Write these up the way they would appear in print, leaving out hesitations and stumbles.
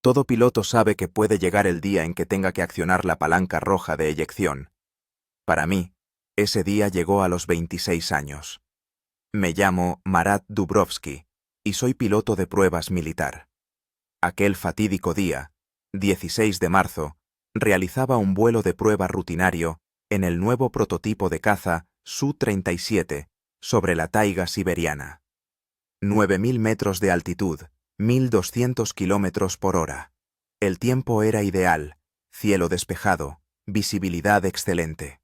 Todo piloto sabe que puede llegar el día en que tenga que accionar la palanca roja de eyección. Para mí, ese día llegó a los 26 años. Me llamo Marat Dubrovsky y soy piloto de pruebas militar. Aquel fatídico día, 16 de marzo, realizaba un vuelo de prueba rutinario en el nuevo prototipo de caza Su-37 sobre la taiga siberiana. 9.000 metros de altitud, 1.200 kilómetros por hora. El tiempo era ideal, cielo despejado, visibilidad excelente.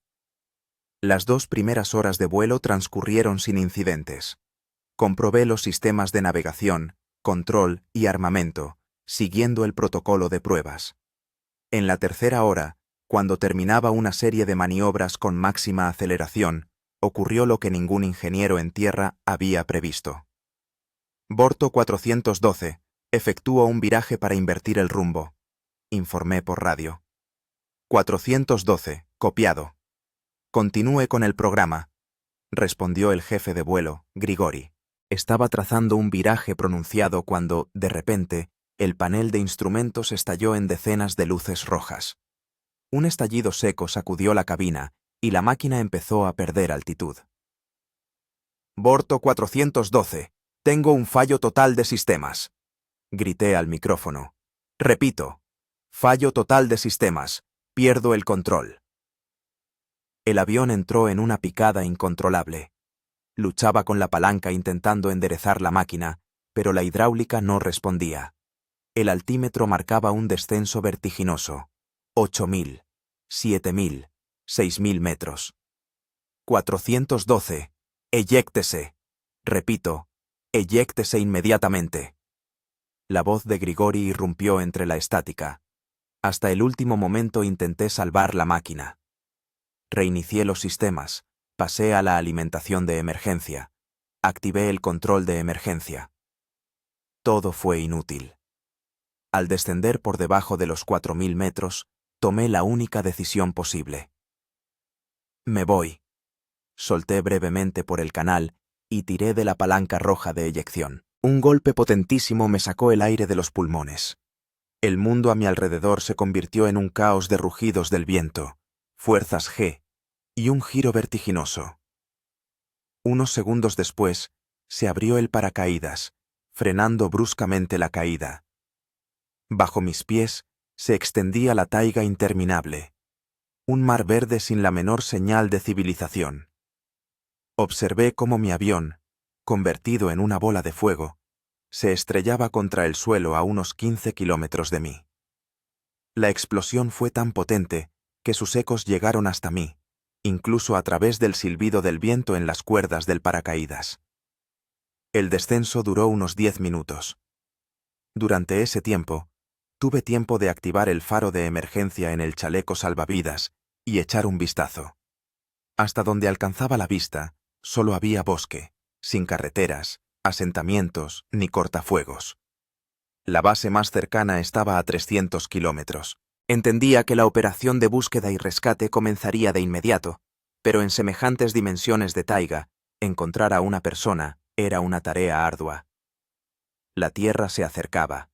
Las 2 primeras horas de vuelo transcurrieron sin incidentes. Comprobé los sistemas de navegación, control y armamento, siguiendo el protocolo de pruebas. En la tercera hora, cuando terminaba una serie de maniobras con máxima aceleración, ocurrió lo que ningún ingeniero en tierra había previsto. Borto 412, efectúo un viraje para invertir el rumbo, informé por radio. 412, copiado. Continúe con el programa, respondió el jefe de vuelo, Grigori. Estaba trazando un viraje pronunciado cuando, de repente, el panel de instrumentos estalló en decenas de luces rojas. Un estallido seco sacudió la cabina y la máquina empezó a perder altitud. Borto 412, tengo un fallo total de sistemas, grité al micrófono. Repito, fallo total de sistemas, pierdo el control. El avión entró en una picada incontrolable. Luchaba con la palanca intentando enderezar la máquina, pero la hidráulica no respondía. El altímetro marcaba un descenso vertiginoso. 8.000, 7.000, 6.000 metros. 412, eyéctese. Repito, eyéctese inmediatamente. La voz de Grigori irrumpió entre la estática. Hasta el último momento intenté salvar la máquina. Reinicié los sistemas, pasé a la alimentación de emergencia, activé el control de emergencia. Todo fue inútil. Al descender por debajo de los 4.000 metros, tomé la única decisión posible. Me voy. Solté brevemente por el canal y tiré de la palanca roja de eyección. Un golpe potentísimo me sacó el aire de los pulmones. El mundo a mi alrededor se convirtió en un caos de rugidos del viento, fuerzas G y un giro vertiginoso. Unos segundos después, se abrió el paracaídas, frenando bruscamente la caída. Bajo mis pies se extendía la taiga interminable, un mar verde sin la menor señal de civilización. Observé cómo mi avión, convertido en una bola de fuego, se estrellaba contra el suelo a unos 15 kilómetros de mí. La explosión fue tan potente que sus ecos llegaron hasta mí, incluso a través del silbido del viento en las cuerdas del paracaídas. El descenso duró unos 10 minutos. Durante ese tiempo, tuve tiempo de activar el faro de emergencia en el chaleco salvavidas y echar un vistazo. Hasta donde alcanzaba la vista, solo había bosque, sin carreteras, asentamientos ni cortafuegos. La base más cercana estaba a 300 kilómetros. Entendía que la operación de búsqueda y rescate comenzaría de inmediato, pero en semejantes dimensiones de taiga, encontrar a una persona era una tarea ardua. La tierra se acercaba.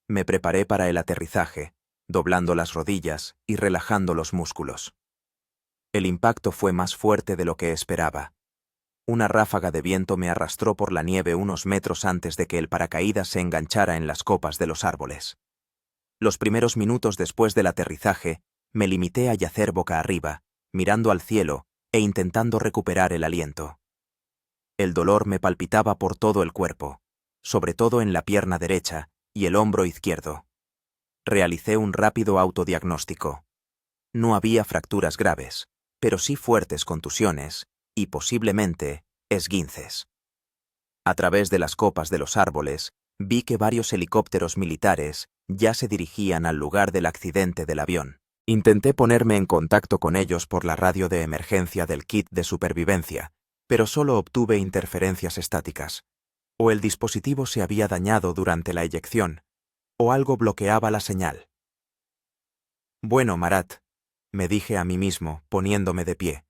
Me preparé para el aterrizaje, doblando las rodillas y relajando los músculos. El impacto fue más fuerte de lo que esperaba. Una ráfaga de viento me arrastró por la nieve unos metros antes de que el paracaídas se enganchara en las copas de los árboles. Los primeros minutos después del aterrizaje, me limité a yacer boca arriba, mirando al cielo e intentando recuperar el aliento. El dolor me palpitaba por todo el cuerpo, sobre todo en la pierna derecha y el hombro izquierdo. Realicé un rápido autodiagnóstico. No había fracturas graves, pero sí fuertes contusiones y posiblemente esguinces. A través de las copas de los árboles, vi que varios helicópteros militares ya se dirigían al lugar del accidente del avión. Intenté ponerme en contacto con ellos por la radio de emergencia del kit de supervivencia, pero solo obtuve interferencias estáticas. O el dispositivo se había dañado durante la eyección, o algo bloqueaba la señal. Bueno, Marat, me dije a mí mismo, poniéndome de pie.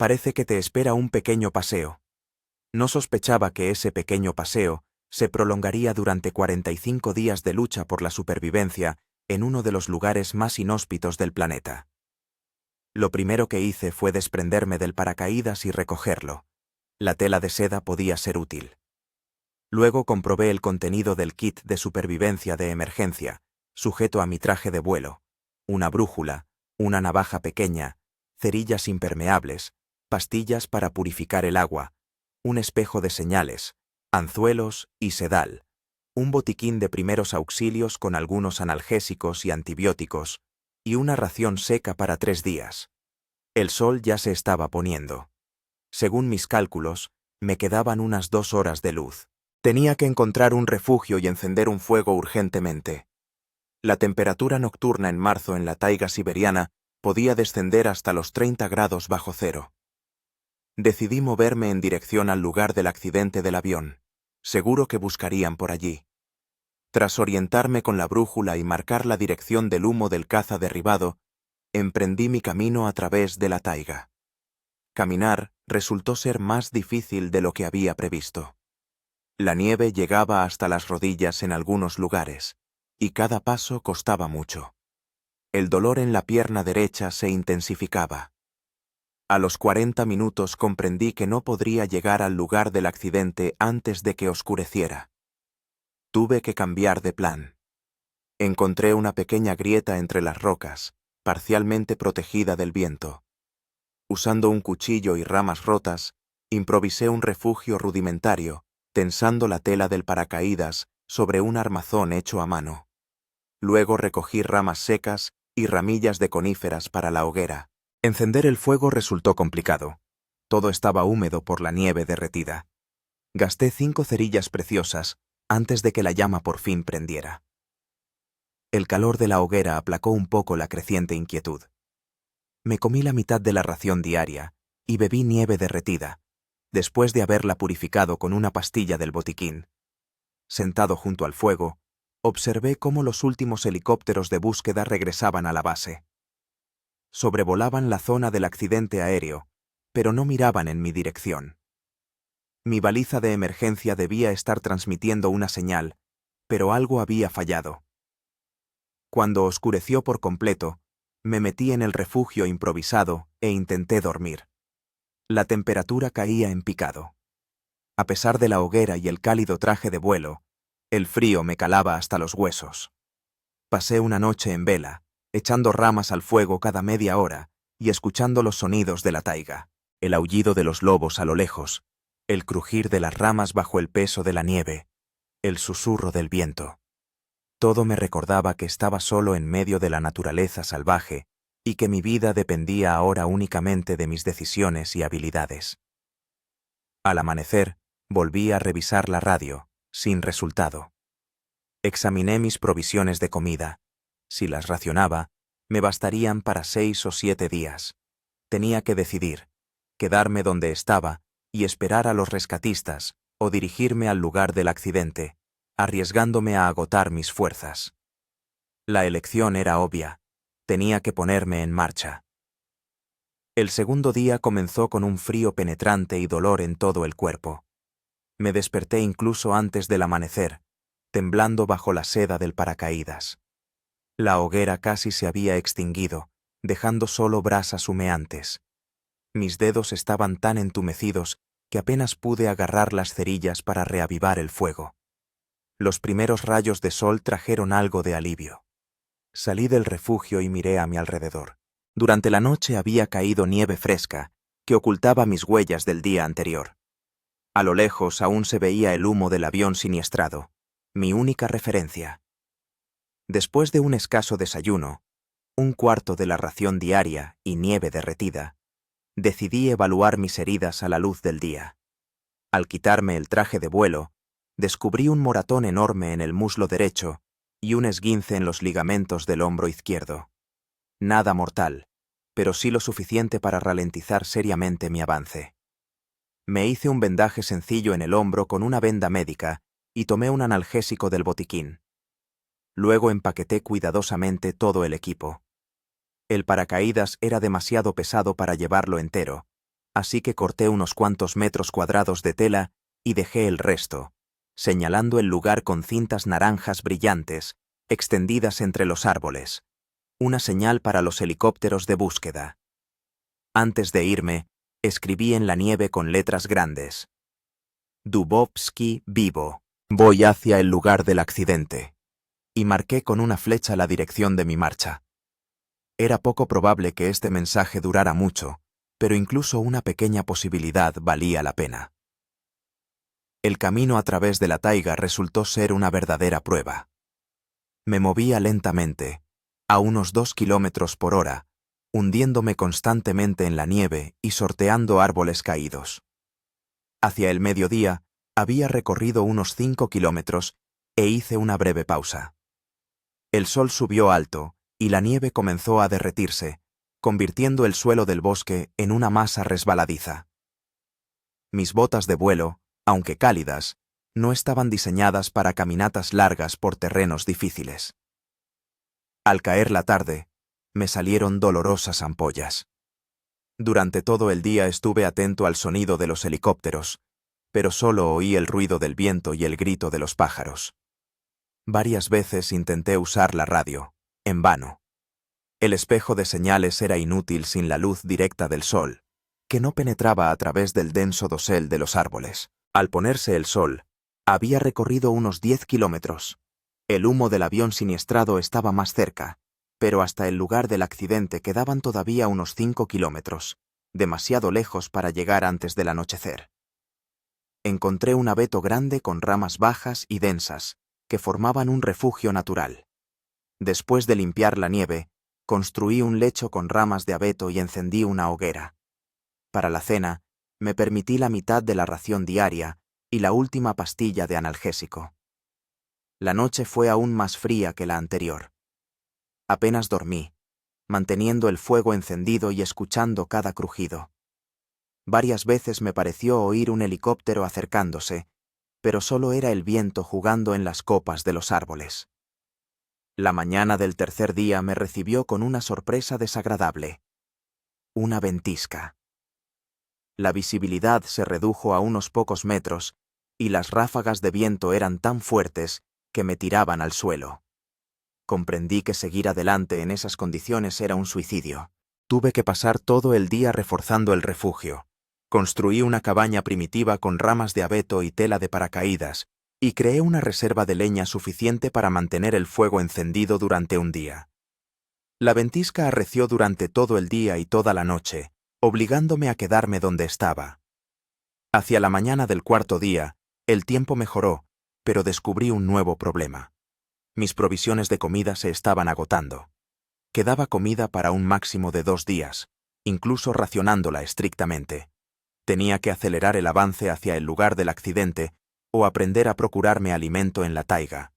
Parece que te espera un pequeño paseo. No sospechaba que ese pequeño paseo se prolongaría durante 45 días de lucha por la supervivencia en uno de los lugares más inhóspitos del planeta. Lo primero que hice fue desprenderme del paracaídas y recogerlo. La tela de seda podía ser útil. Luego comprobé el contenido del kit de supervivencia de emergencia, sujeto a mi traje de vuelo: una brújula, una navaja pequeña, cerillas impermeables, pastillas para purificar el agua, un espejo de señales, anzuelos y sedal, un botiquín de primeros auxilios con algunos analgésicos y antibióticos, y una ración seca para 3 días. El sol ya se estaba poniendo. Según mis cálculos, me quedaban unas 2 horas de luz. Tenía que encontrar un refugio y encender un fuego urgentemente. La temperatura nocturna en marzo en la taiga siberiana podía descender hasta los 30 grados bajo cero. Decidí moverme en dirección al lugar del accidente del avión. Seguro que buscarían por allí. Tras orientarme con la brújula y marcar la dirección del humo del caza derribado, emprendí mi camino a través de la taiga. Caminar resultó ser más difícil de lo que había previsto. La nieve llegaba hasta las rodillas en algunos lugares, y cada paso costaba mucho. El dolor en la pierna derecha se intensificaba. A los 40 minutos comprendí que no podría llegar al lugar del accidente antes de que oscureciera. Tuve que cambiar de plan. Encontré una pequeña grieta entre las rocas, parcialmente protegida del viento. Usando un cuchillo y ramas rotas, improvisé un refugio rudimentario, tensando la tela del paracaídas sobre un armazón hecho a mano. Luego recogí ramas secas y ramillas de coníferas para la hoguera. Encender el fuego resultó complicado. Todo estaba húmedo por la nieve derretida. Gasté 5 cerillas preciosas antes de que la llama por fin prendiera. El calor de la hoguera aplacó un poco la creciente inquietud. Me comí la mitad de la ración diaria y bebí nieve derretida, después de haberla purificado con una pastilla del botiquín. Sentado junto al fuego, observé cómo los últimos helicópteros de búsqueda regresaban a la base. Sobrevolaban la zona del accidente aéreo, pero no miraban en mi dirección. Mi baliza de emergencia debía estar transmitiendo una señal, pero algo había fallado. Cuando oscureció por completo, me metí en el refugio improvisado e intenté dormir. La temperatura caía en picado. A pesar de la hoguera y el cálido traje de vuelo, el frío me calaba hasta los huesos. Pasé una noche en vela, echando ramas al fuego cada media hora y escuchando los sonidos de la taiga, el aullido de los lobos a lo lejos, el crujir de las ramas bajo el peso de la nieve, el susurro del viento. Todo me recordaba que estaba solo en medio de la naturaleza salvaje y que mi vida dependía ahora únicamente de mis decisiones y habilidades. Al amanecer, volví a revisar la radio, sin resultado. Examiné mis provisiones de comida. Si las racionaba, me bastarían para 6 o 7 días. Tenía que decidir, quedarme donde estaba y esperar a los rescatistas o dirigirme al lugar del accidente, arriesgándome a agotar mis fuerzas. La elección era obvia. Tenía que ponerme en marcha. El segundo día comenzó con un frío penetrante y dolor en todo el cuerpo. Me desperté incluso antes del amanecer, temblando bajo la seda del paracaídas. La hoguera casi se había extinguido, dejando solo brasas humeantes. Mis dedos estaban tan entumecidos que apenas pude agarrar las cerillas para reavivar el fuego. Los primeros rayos de sol trajeron algo de alivio. Salí del refugio y miré a mi alrededor. Durante la noche había caído nieve fresca, que ocultaba mis huellas del día anterior. A lo lejos aún se veía el humo del avión siniestrado, mi única referencia. Después de un escaso desayuno, un cuarto de la ración diaria y nieve derretida, decidí evaluar mis heridas a la luz del día. Al quitarme el traje de vuelo, descubrí un moratón enorme en el muslo derecho y un esguince en los ligamentos del hombro izquierdo. Nada mortal, pero sí lo suficiente para ralentizar seriamente mi avance. Me hice un vendaje sencillo en el hombro con una venda médica y tomé un analgésico del botiquín. Luego empaqueté cuidadosamente todo el equipo. El paracaídas era demasiado pesado para llevarlo entero, así que corté unos cuantos metros cuadrados de tela y dejé el resto, señalando el lugar con cintas naranjas brillantes, extendidas entre los árboles, una señal para los helicópteros de búsqueda. Antes de irme, escribí en la nieve con letras grandes: Dubovsky vivo. Voy hacia el lugar del accidente. Y marqué con una flecha la dirección de mi marcha. Era poco probable que este mensaje durara mucho, pero incluso una pequeña posibilidad valía la pena. El camino a través de la taiga resultó ser una verdadera prueba. Me movía lentamente, a unos 2 kilómetros por hora, hundiéndome constantemente en la nieve y sorteando árboles caídos. Hacia el mediodía, había recorrido unos 5 kilómetros e hice una breve pausa. El sol subió alto y la nieve comenzó a derretirse, convirtiendo el suelo del bosque en una masa resbaladiza. Mis botas de vuelo, aunque cálidas, no estaban diseñadas para caminatas largas por terrenos difíciles. Al caer la tarde, me salieron dolorosas ampollas. Durante todo el día estuve atento al sonido de los helicópteros, pero solo oí el ruido del viento y el grito de los pájaros. Varias veces intenté usar la radio, en vano. El espejo de señales era inútil sin la luz directa del sol, que no penetraba a través del denso dosel de los árboles. Al ponerse el sol, había recorrido unos 10 kilómetros. El humo del avión siniestrado estaba más cerca, pero hasta el lugar del accidente quedaban todavía unos 5 kilómetros, demasiado lejos para llegar antes del anochecer. Encontré un abeto grande con ramas bajas y densas, que formaban un refugio natural. Después de limpiar la nieve, construí un lecho con ramas de abeto y encendí una hoguera. Para la cena, me permití la mitad de la ración diaria y la última pastilla de analgésico. La noche fue aún más fría que la anterior. Apenas dormí, manteniendo el fuego encendido y escuchando cada crujido. Varias veces me pareció oír un helicóptero acercándose, pero solo era el viento jugando en las copas de los árboles. La mañana del tercer día me recibió con una sorpresa desagradable. Una ventisca. La visibilidad se redujo a unos pocos metros y las ráfagas de viento eran tan fuertes que me tiraban al suelo. Comprendí que seguir adelante en esas condiciones era un suicidio. Tuve que pasar todo el día reforzando el refugio. Construí una cabaña primitiva con ramas de abeto y tela de paracaídas, y creé una reserva de leña suficiente para mantener el fuego encendido durante un día. La ventisca arreció durante todo el día y toda la noche, obligándome a quedarme donde estaba. Hacia la mañana del cuarto día, el tiempo mejoró, pero descubrí un nuevo problema. Mis provisiones de comida se estaban agotando. Quedaba comida para un máximo de 2 días, incluso racionándola estrictamente. Tenía que acelerar el avance hacia el lugar del accidente o aprender a procurarme alimento en la taiga.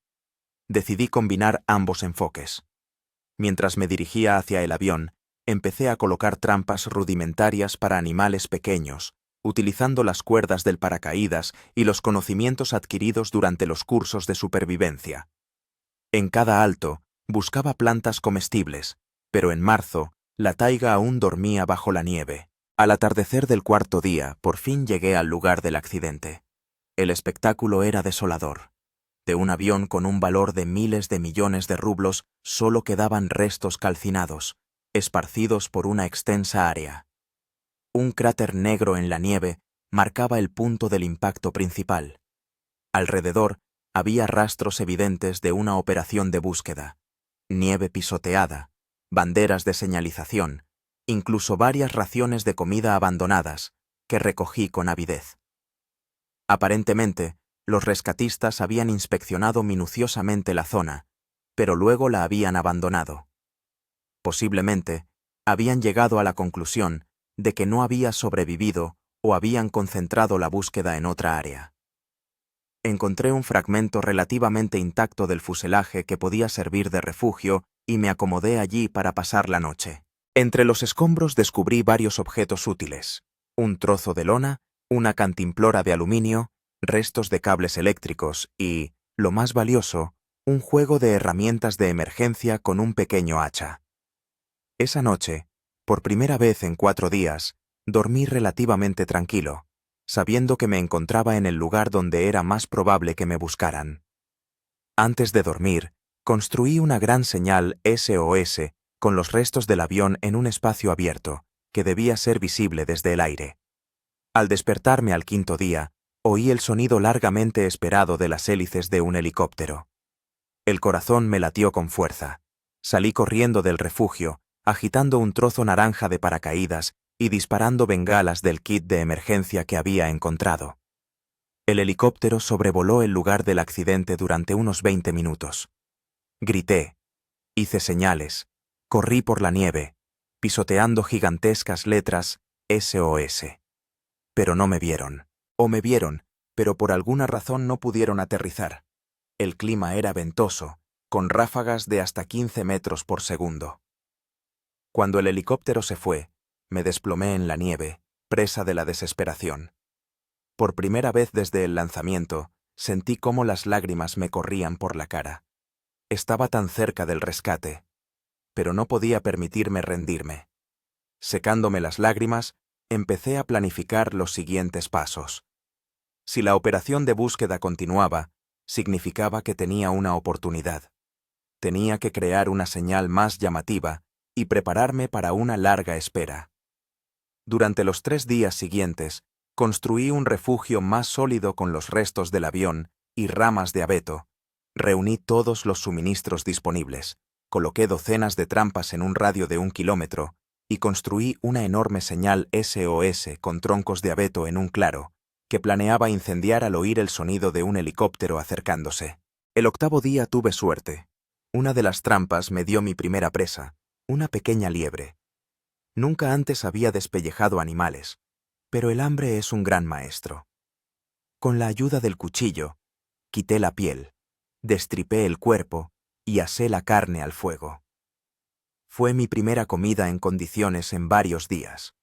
Decidí combinar ambos enfoques. Mientras me dirigía hacia el avión, empecé a colocar trampas rudimentarias para animales pequeños, utilizando las cuerdas del paracaídas y los conocimientos adquiridos durante los cursos de supervivencia. En cada alto, buscaba plantas comestibles, pero en marzo, la taiga aún dormía bajo la nieve. Al atardecer del cuarto día, por fin llegué al lugar del accidente. El espectáculo era desolador. De un avión con un valor de miles de millones de rublos solo quedaban restos calcinados, esparcidos por una extensa área. Un cráter negro en la nieve marcaba el punto del impacto principal. Alrededor había rastros evidentes de una operación de búsqueda, nieve pisoteada, banderas de señalización, incluso varias raciones de comida abandonadas, que recogí con avidez. Aparentemente, los rescatistas habían inspeccionado minuciosamente la zona, pero luego la habían abandonado. Posiblemente, habían llegado a la conclusión de que no había sobrevivido o habían concentrado la búsqueda en otra área. Encontré un fragmento relativamente intacto del fuselaje que podía servir de refugio y me acomodé allí para pasar la noche. Entre los escombros descubrí varios objetos útiles: un trozo de lona, una cantimplora de aluminio, restos de cables eléctricos y, lo más valioso, un juego de herramientas de emergencia con un pequeño hacha. Esa noche, por primera vez en 4 días, dormí relativamente tranquilo, sabiendo que me encontraba en el lugar donde era más probable que me buscaran. Antes de dormir, construí una gran señal SOS con los restos del avión en un espacio abierto, que debía ser visible desde el aire. Al despertarme al quinto día, oí el sonido largamente esperado de las hélices de un helicóptero. El corazón me latió con fuerza. Salí corriendo del refugio, agitando un trozo naranja de paracaídas y disparando bengalas del kit de emergencia que había encontrado. El helicóptero sobrevoló el lugar del accidente durante unos 20 minutos. Grité, hice señales, corrí por la nieve, pisoteando gigantescas letras SOS. Pero no me vieron. O me vieron, pero por alguna razón no pudieron aterrizar. El clima era ventoso, con ráfagas de hasta 15 metros por segundo. Cuando el helicóptero se fue, me desplomé en la nieve, presa de la desesperación. Por primera vez desde el lanzamiento, sentí cómo las lágrimas me corrían por la cara. Estaba tan cerca del rescate, pero no podía permitirme rendirme. Secándome las lágrimas, empecé a planificar los siguientes pasos. Si la operación de búsqueda continuaba, significaba que tenía una oportunidad. Tenía que crear una señal más llamativa y prepararme para una larga espera. Durante los 3 días siguientes, construí un refugio más sólido con los restos del avión y ramas de abeto. Reuní todos los suministros disponibles, coloqué docenas de trampas en un radio de 1 kilómetro y construí una enorme señal SOS con troncos de abeto en un claro, que planeaba incendiar al oír el sonido de un helicóptero acercándose. El 8º día tuve suerte. Una de las trampas me dio mi primera presa, una pequeña liebre. Nunca antes había despellejado animales, pero el hambre es un gran maestro. Con la ayuda del cuchillo, quité la piel, destripé el cuerpo y asé la carne al fuego. Fue mi primera comida en condiciones en varios días.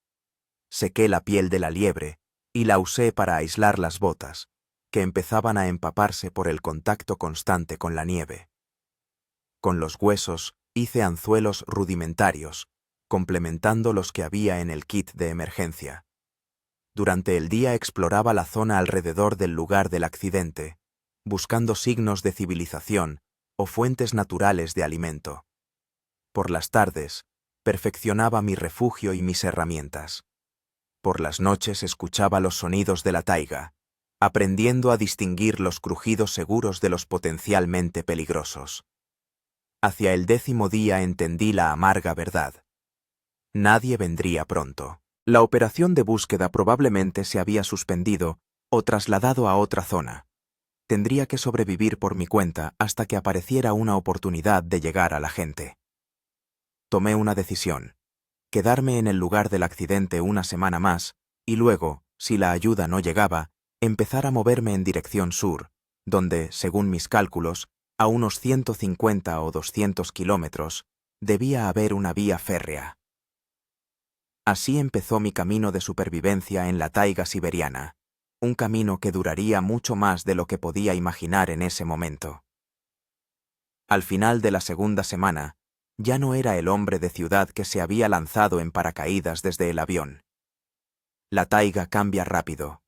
Sequé la piel de la liebre y la usé para aislar las botas, que empezaban a empaparse por el contacto constante con la nieve. Con los huesos hice anzuelos rudimentarios, complementando los que había en el kit de emergencia. Durante el día exploraba la zona alrededor del lugar del accidente, buscando signos de civilización o fuentes naturales de alimento. Por las tardes, perfeccionaba mi refugio y mis herramientas. Por las noches escuchaba los sonidos de la taiga, aprendiendo a distinguir los crujidos seguros de los potencialmente peligrosos. Hacia el 10º día entendí la amarga verdad. Nadie vendría pronto. La operación de búsqueda probablemente se había suspendido o trasladado a otra zona. Tendría que sobrevivir por mi cuenta hasta que apareciera una oportunidad de llegar a la gente. Tomé una decisión: quedarme en el lugar del accidente una semana más y luego, si la ayuda no llegaba, empezar a moverme en dirección sur, donde, según mis cálculos, a unos 150 o 200 kilómetros, debía haber una vía férrea. Así empezó mi camino de supervivencia en la taiga siberiana, un camino que duraría mucho más de lo que podía imaginar en ese momento. Al final de la segunda semana, ya no era el hombre de ciudad que se había lanzado en paracaídas desde el avión. La taiga cambia rápido.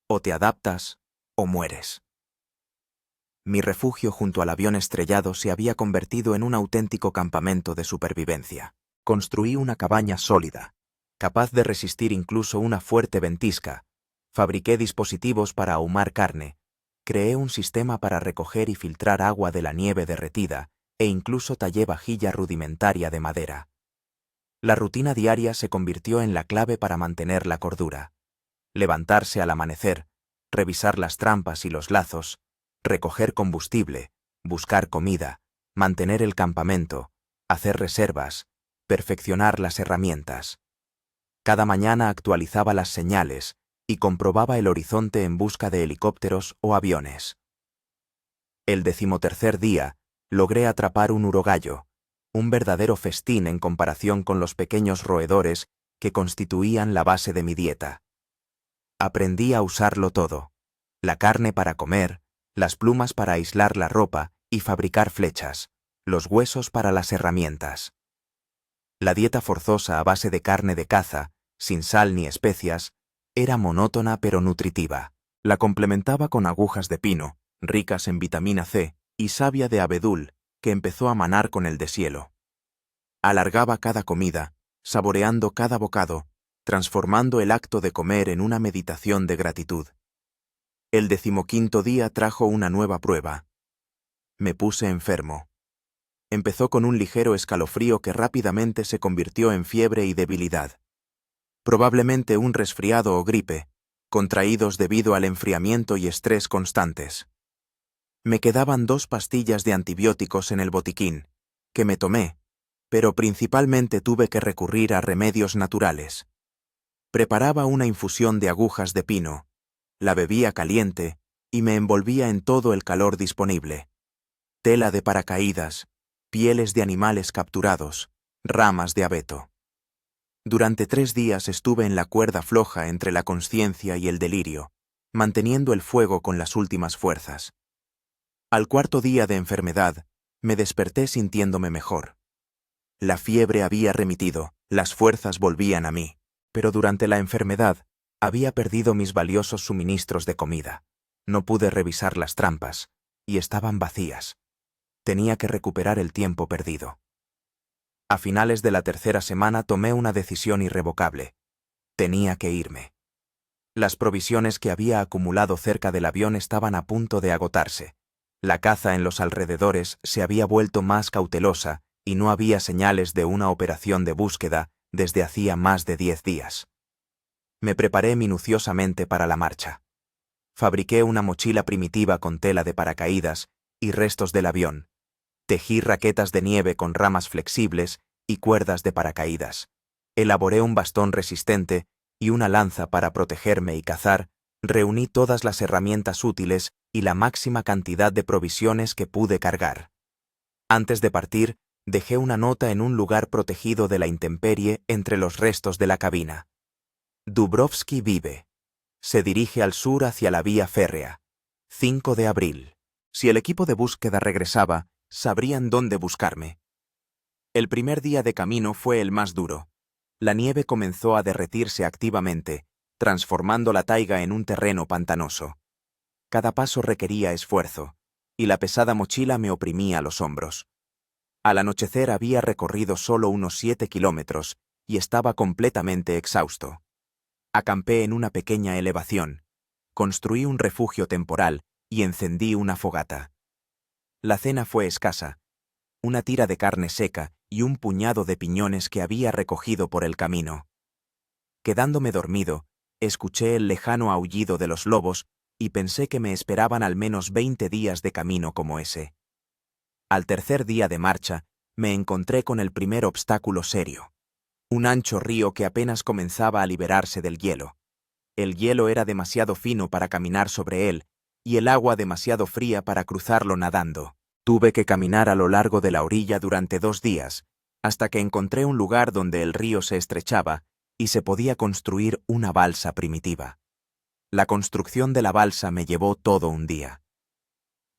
O te adaptas o mueres. Mi refugio junto al avión estrellado se había convertido en un auténtico campamento de supervivencia. Construí una cabaña sólida, capaz de resistir incluso una fuerte ventisca. Fabriqué dispositivos para ahumar carne. Creé un sistema para recoger y filtrar agua de la nieve derretida e incluso tallé vajilla rudimentaria de madera. La rutina diaria se convirtió en la clave para mantener la cordura. Levantarse al amanecer, revisar las trampas y los lazos, recoger combustible, buscar comida, mantener el campamento, hacer reservas, perfeccionar las herramientas. Cada mañana actualizaba las señales y comprobaba el horizonte en busca de helicópteros o aviones. El 13º día, logré atrapar un urogallo, un verdadero festín en comparación con los pequeños roedores que constituían la base de mi dieta. Aprendí a usarlo todo: la carne para comer, las plumas para aislar la ropa y fabricar flechas, los huesos para las herramientas. La dieta forzosa a base de carne de caza, sin sal ni especias, Era monótona pero nutritiva. La complementaba con agujas de pino, ricas en vitamina C, y savia de abedul, que empezó a manar con el deshielo. Alargaba cada comida, saboreando cada bocado, transformando el acto de comer en una meditación de gratitud. El 15º día trajo una nueva prueba. Me puse enfermo. Empezó con un ligero escalofrío que rápidamente se convirtió en fiebre y debilidad. Probablemente un resfriado o gripe, contraídos debido al enfriamiento y estrés constantes. Me quedaban 2 pastillas de antibióticos en el botiquín, que me tomé, pero principalmente tuve que recurrir a remedios naturales. Preparaba una infusión de agujas de pino, la bebía caliente y me envolvía en todo el calor disponible. Tela de paracaídas, pieles de animales capturados, ramas de abeto. Durante 3 días estuve en la cuerda floja entre la consciencia y el delirio, manteniendo el fuego con las últimas fuerzas. Al 4.º día de enfermedad, me desperté sintiéndome mejor. La fiebre había remitido, las fuerzas volvían a mí, pero durante la enfermedad había perdido mis valiosos suministros de comida. No pude revisar las trampas, y estaban vacías. Tenía que recuperar el tiempo perdido. A finales de la 3.ª semana tomé una decisión irrevocable. Tenía que irme. Las provisiones que había acumulado cerca del avión estaban a punto de agotarse. La caza en los alrededores se había vuelto más cautelosa y no había señales de una operación de búsqueda desde hacía más de 10 días. Me preparé minuciosamente para la marcha. Fabriqué una mochila primitiva con tela de paracaídas y restos del avión. Tejí raquetas de nieve con ramas flexibles y cuerdas de paracaídas. Elaboré un bastón resistente y una lanza para protegerme y cazar. Reuní todas las herramientas útiles y la máxima cantidad de provisiones que pude cargar. Antes de partir, dejé una nota en un lugar protegido de la intemperie entre los restos de la cabina. Dubrovsky vive. Se dirige al sur hacia la vía férrea. 5 de abril. Si el equipo de búsqueda regresaba, sabrían dónde buscarme. El primer día de camino fue el más duro. La nieve comenzó a derretirse activamente, transformando la taiga en un terreno pantanoso. Cada paso requería esfuerzo, y la pesada mochila me oprimía los hombros. Al anochecer había recorrido solo unos 7 kilómetros y estaba completamente exhausto. Acampé en una pequeña elevación, construí un refugio temporal y encendí una fogata. La cena fue escasa, una tira de carne seca y un puñado de piñones que había recogido por el camino. Quedándome dormido, escuché el lejano aullido de los lobos y pensé que me esperaban al menos 20 días de camino como ese. Al 3.er día de marcha, me encontré con el primer obstáculo serio. Un ancho río que apenas comenzaba a liberarse del hielo. El hielo era demasiado fino para caminar sobre él y el agua demasiado fría para cruzarlo nadando. Tuve que caminar a lo largo de la orilla durante 2 días, hasta que encontré un lugar donde el río se estrechaba y se podía construir una balsa primitiva. La construcción de la balsa me llevó todo un día.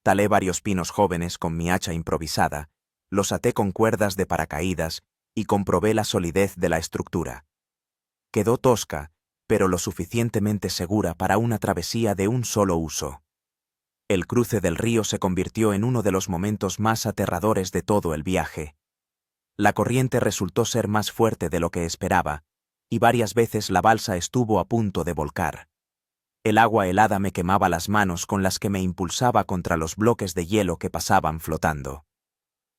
Talé varios pinos jóvenes con mi hacha improvisada, los até con cuerdas de paracaídas y comprobé la solidez de la estructura. Quedó tosca, pero lo suficientemente segura para una travesía de un solo uso. El cruce del río se convirtió en uno de los momentos más aterradores de todo el viaje. La corriente resultó ser más fuerte de lo que esperaba, y varias veces la balsa estuvo a punto de volcar. El agua helada me quemaba las manos con las que me impulsaba contra los bloques de hielo que pasaban flotando.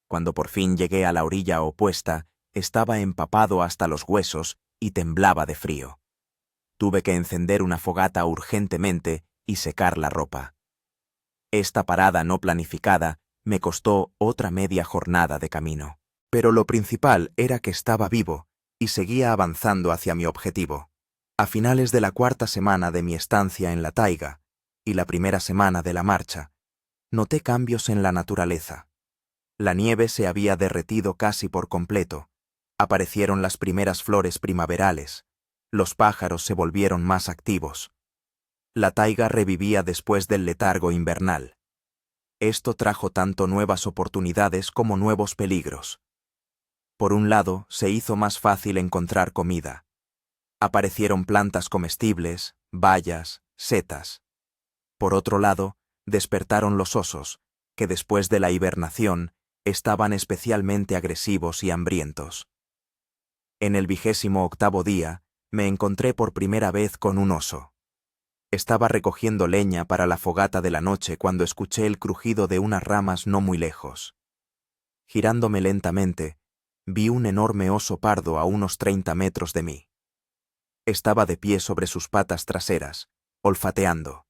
Cuando por fin llegué a la orilla opuesta, estaba empapado hasta los huesos y temblaba de frío. Tuve que encender una fogata urgentemente y secar la ropa. Esta parada no planificada me costó otra media jornada de camino. Pero lo principal era que estaba vivo y seguía avanzando hacia mi objetivo. A finales de la 4.ª semana de mi estancia en la taiga y la 1.ª semana de la marcha, noté cambios en la naturaleza. La nieve se había derretido casi por completo. Aparecieron las primeras flores primaverales. Los pájaros se volvieron más activos. La taiga revivía después del letargo invernal. Esto trajo tanto nuevas oportunidades como nuevos peligros. Por un lado, se hizo más fácil encontrar comida. Aparecieron plantas comestibles, bayas, setas. Por otro lado, despertaron los osos, que después de la hibernación estaban especialmente agresivos y hambrientos. En el 28º día, me encontré por primera vez con un oso. Estaba recogiendo leña para la fogata de la noche cuando escuché el crujido de unas ramas no muy lejos. Girándome lentamente, vi un enorme oso pardo a unos 30 metros de mí. Estaba de pie sobre sus patas traseras, olfateando.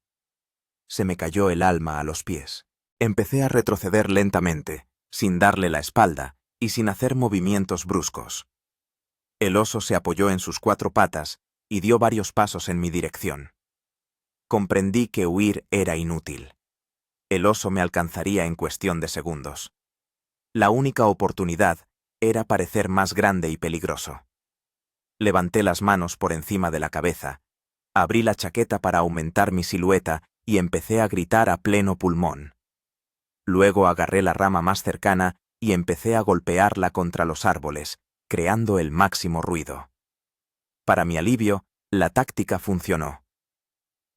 Se me cayó el alma a los pies. Empecé a retroceder lentamente, sin darle la espalda y sin hacer movimientos bruscos. El oso se apoyó en sus 4 patas y dio varios pasos en mi dirección. Comprendí que huir era inútil. El oso me alcanzaría en cuestión de segundos. La única oportunidad era parecer más grande y peligroso. Levanté las manos por encima de la cabeza, abrí la chaqueta para aumentar mi silueta y empecé a gritar a pleno pulmón. Luego agarré la rama más cercana y empecé a golpearla contra los árboles, creando el máximo ruido. Para mi alivio, la táctica funcionó.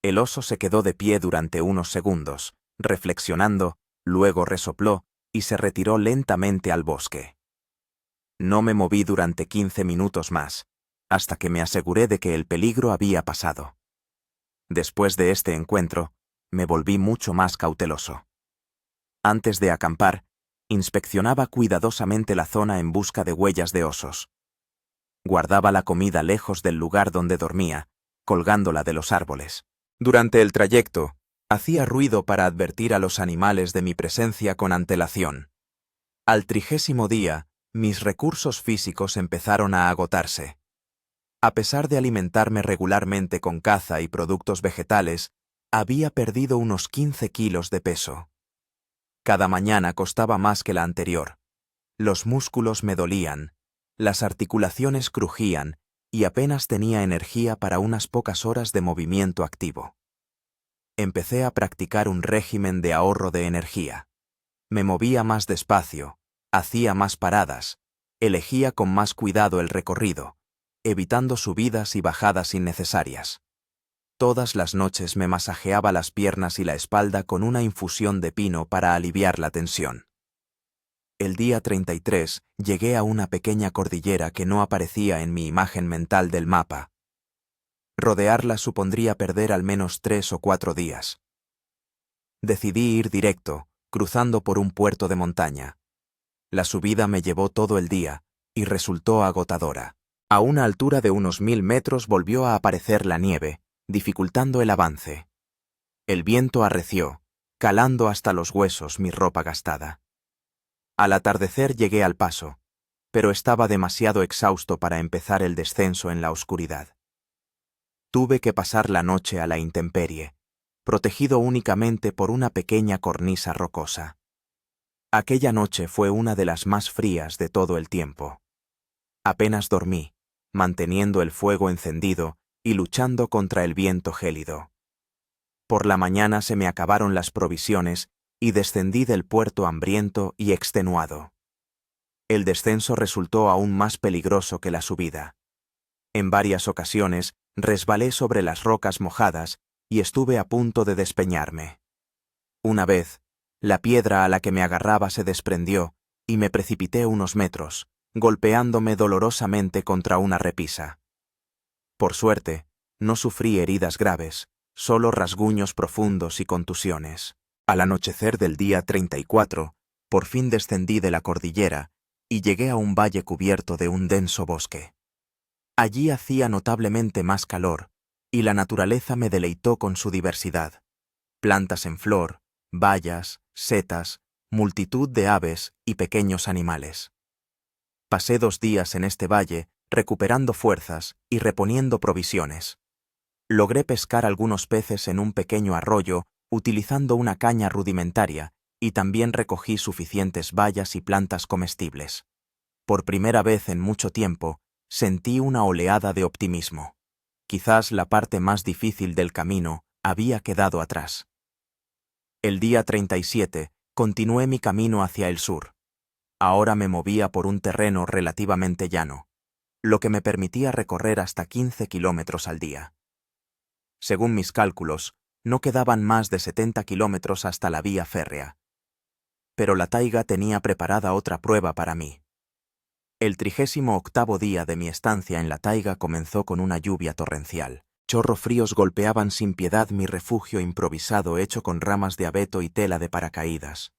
El oso se quedó de pie durante unos segundos, reflexionando, luego resopló y se retiró lentamente al bosque. No me moví durante 15 minutos más, hasta que me aseguré de que el peligro había pasado. Después de este encuentro, me volví mucho más cauteloso. Antes de acampar, inspeccionaba cuidadosamente la zona en busca de huellas de osos. Guardaba la comida lejos del lugar donde dormía, colgándola de los árboles. Durante el trayecto, hacía ruido para advertir a los animales de mi presencia con antelación. Al 30º día, mis recursos físicos empezaron a agotarse. A pesar de alimentarme regularmente con caza y productos vegetales, había perdido unos 15 kilos de peso. Cada mañana costaba más que la anterior. Los músculos me dolían, las articulaciones crujían y apenas tenía energía para unas pocas horas de movimiento activo. Empecé a practicar un régimen de ahorro de energía. Me movía más despacio, hacía más paradas, elegía con más cuidado el recorrido, evitando subidas y bajadas innecesarias. Todas las noches me masajeaba las piernas y la espalda con una infusión de pino para aliviar la tensión. El día 33 llegué a una pequeña cordillera que no aparecía en mi imagen mental del mapa. Rodearla supondría perder al menos 3 o 4 días. Decidí ir directo, cruzando por un puerto de montaña. La subida me llevó todo el día y resultó agotadora. A una altura de unos 1000 metros volvió a aparecer la nieve, dificultando el avance. El viento arreció, calando hasta los huesos mi ropa gastada. Al atardecer llegué al paso, pero estaba demasiado exhausto para empezar el descenso en la oscuridad. Tuve que pasar la noche a la intemperie, protegido únicamente por una pequeña cornisa rocosa. Aquella noche fue una de las más frías de todo el tiempo. Apenas dormí, manteniendo el fuego encendido y luchando contra el viento gélido. Por la mañana se me acabaron las provisiones y descendí del puerto hambriento y extenuado. El descenso resultó aún más peligroso que la subida. En varias ocasiones resbalé sobre las rocas mojadas y estuve a punto de despeñarme. Una vez, la piedra a la que me agarraba se desprendió y me precipité unos metros, golpeándome dolorosamente contra una repisa. Por suerte, no sufrí heridas graves, solo rasguños profundos y contusiones. Al anochecer del día 34, por fin descendí de la cordillera y llegué a un valle cubierto de un denso bosque. Allí hacía notablemente más calor, y la naturaleza me deleitó con su diversidad. Plantas en flor, bayas, setas, multitud de aves y pequeños animales. Pasé 2 días en este valle, recuperando fuerzas y reponiendo provisiones. Logré pescar algunos peces en un pequeño arroyo utilizando una caña rudimentaria y también recogí suficientes bayas y plantas comestibles. Por primera vez en mucho tiempo, sentí una oleada de optimismo. Quizás la parte más difícil del camino había quedado atrás. El día 37 continué mi camino hacia el sur. Ahora me movía por un terreno relativamente llano. lo que me permitía recorrer hasta 15 kilómetros al día. Según mis cálculos, no quedaban más de 70 kilómetros hasta la vía férrea. Pero la taiga tenía preparada otra prueba para mí. El 38º día de mi estancia en la taiga comenzó con una lluvia torrencial. Chorros fríos golpeaban sin piedad mi refugio improvisado hecho con ramas de abeto y tela de paracaídas.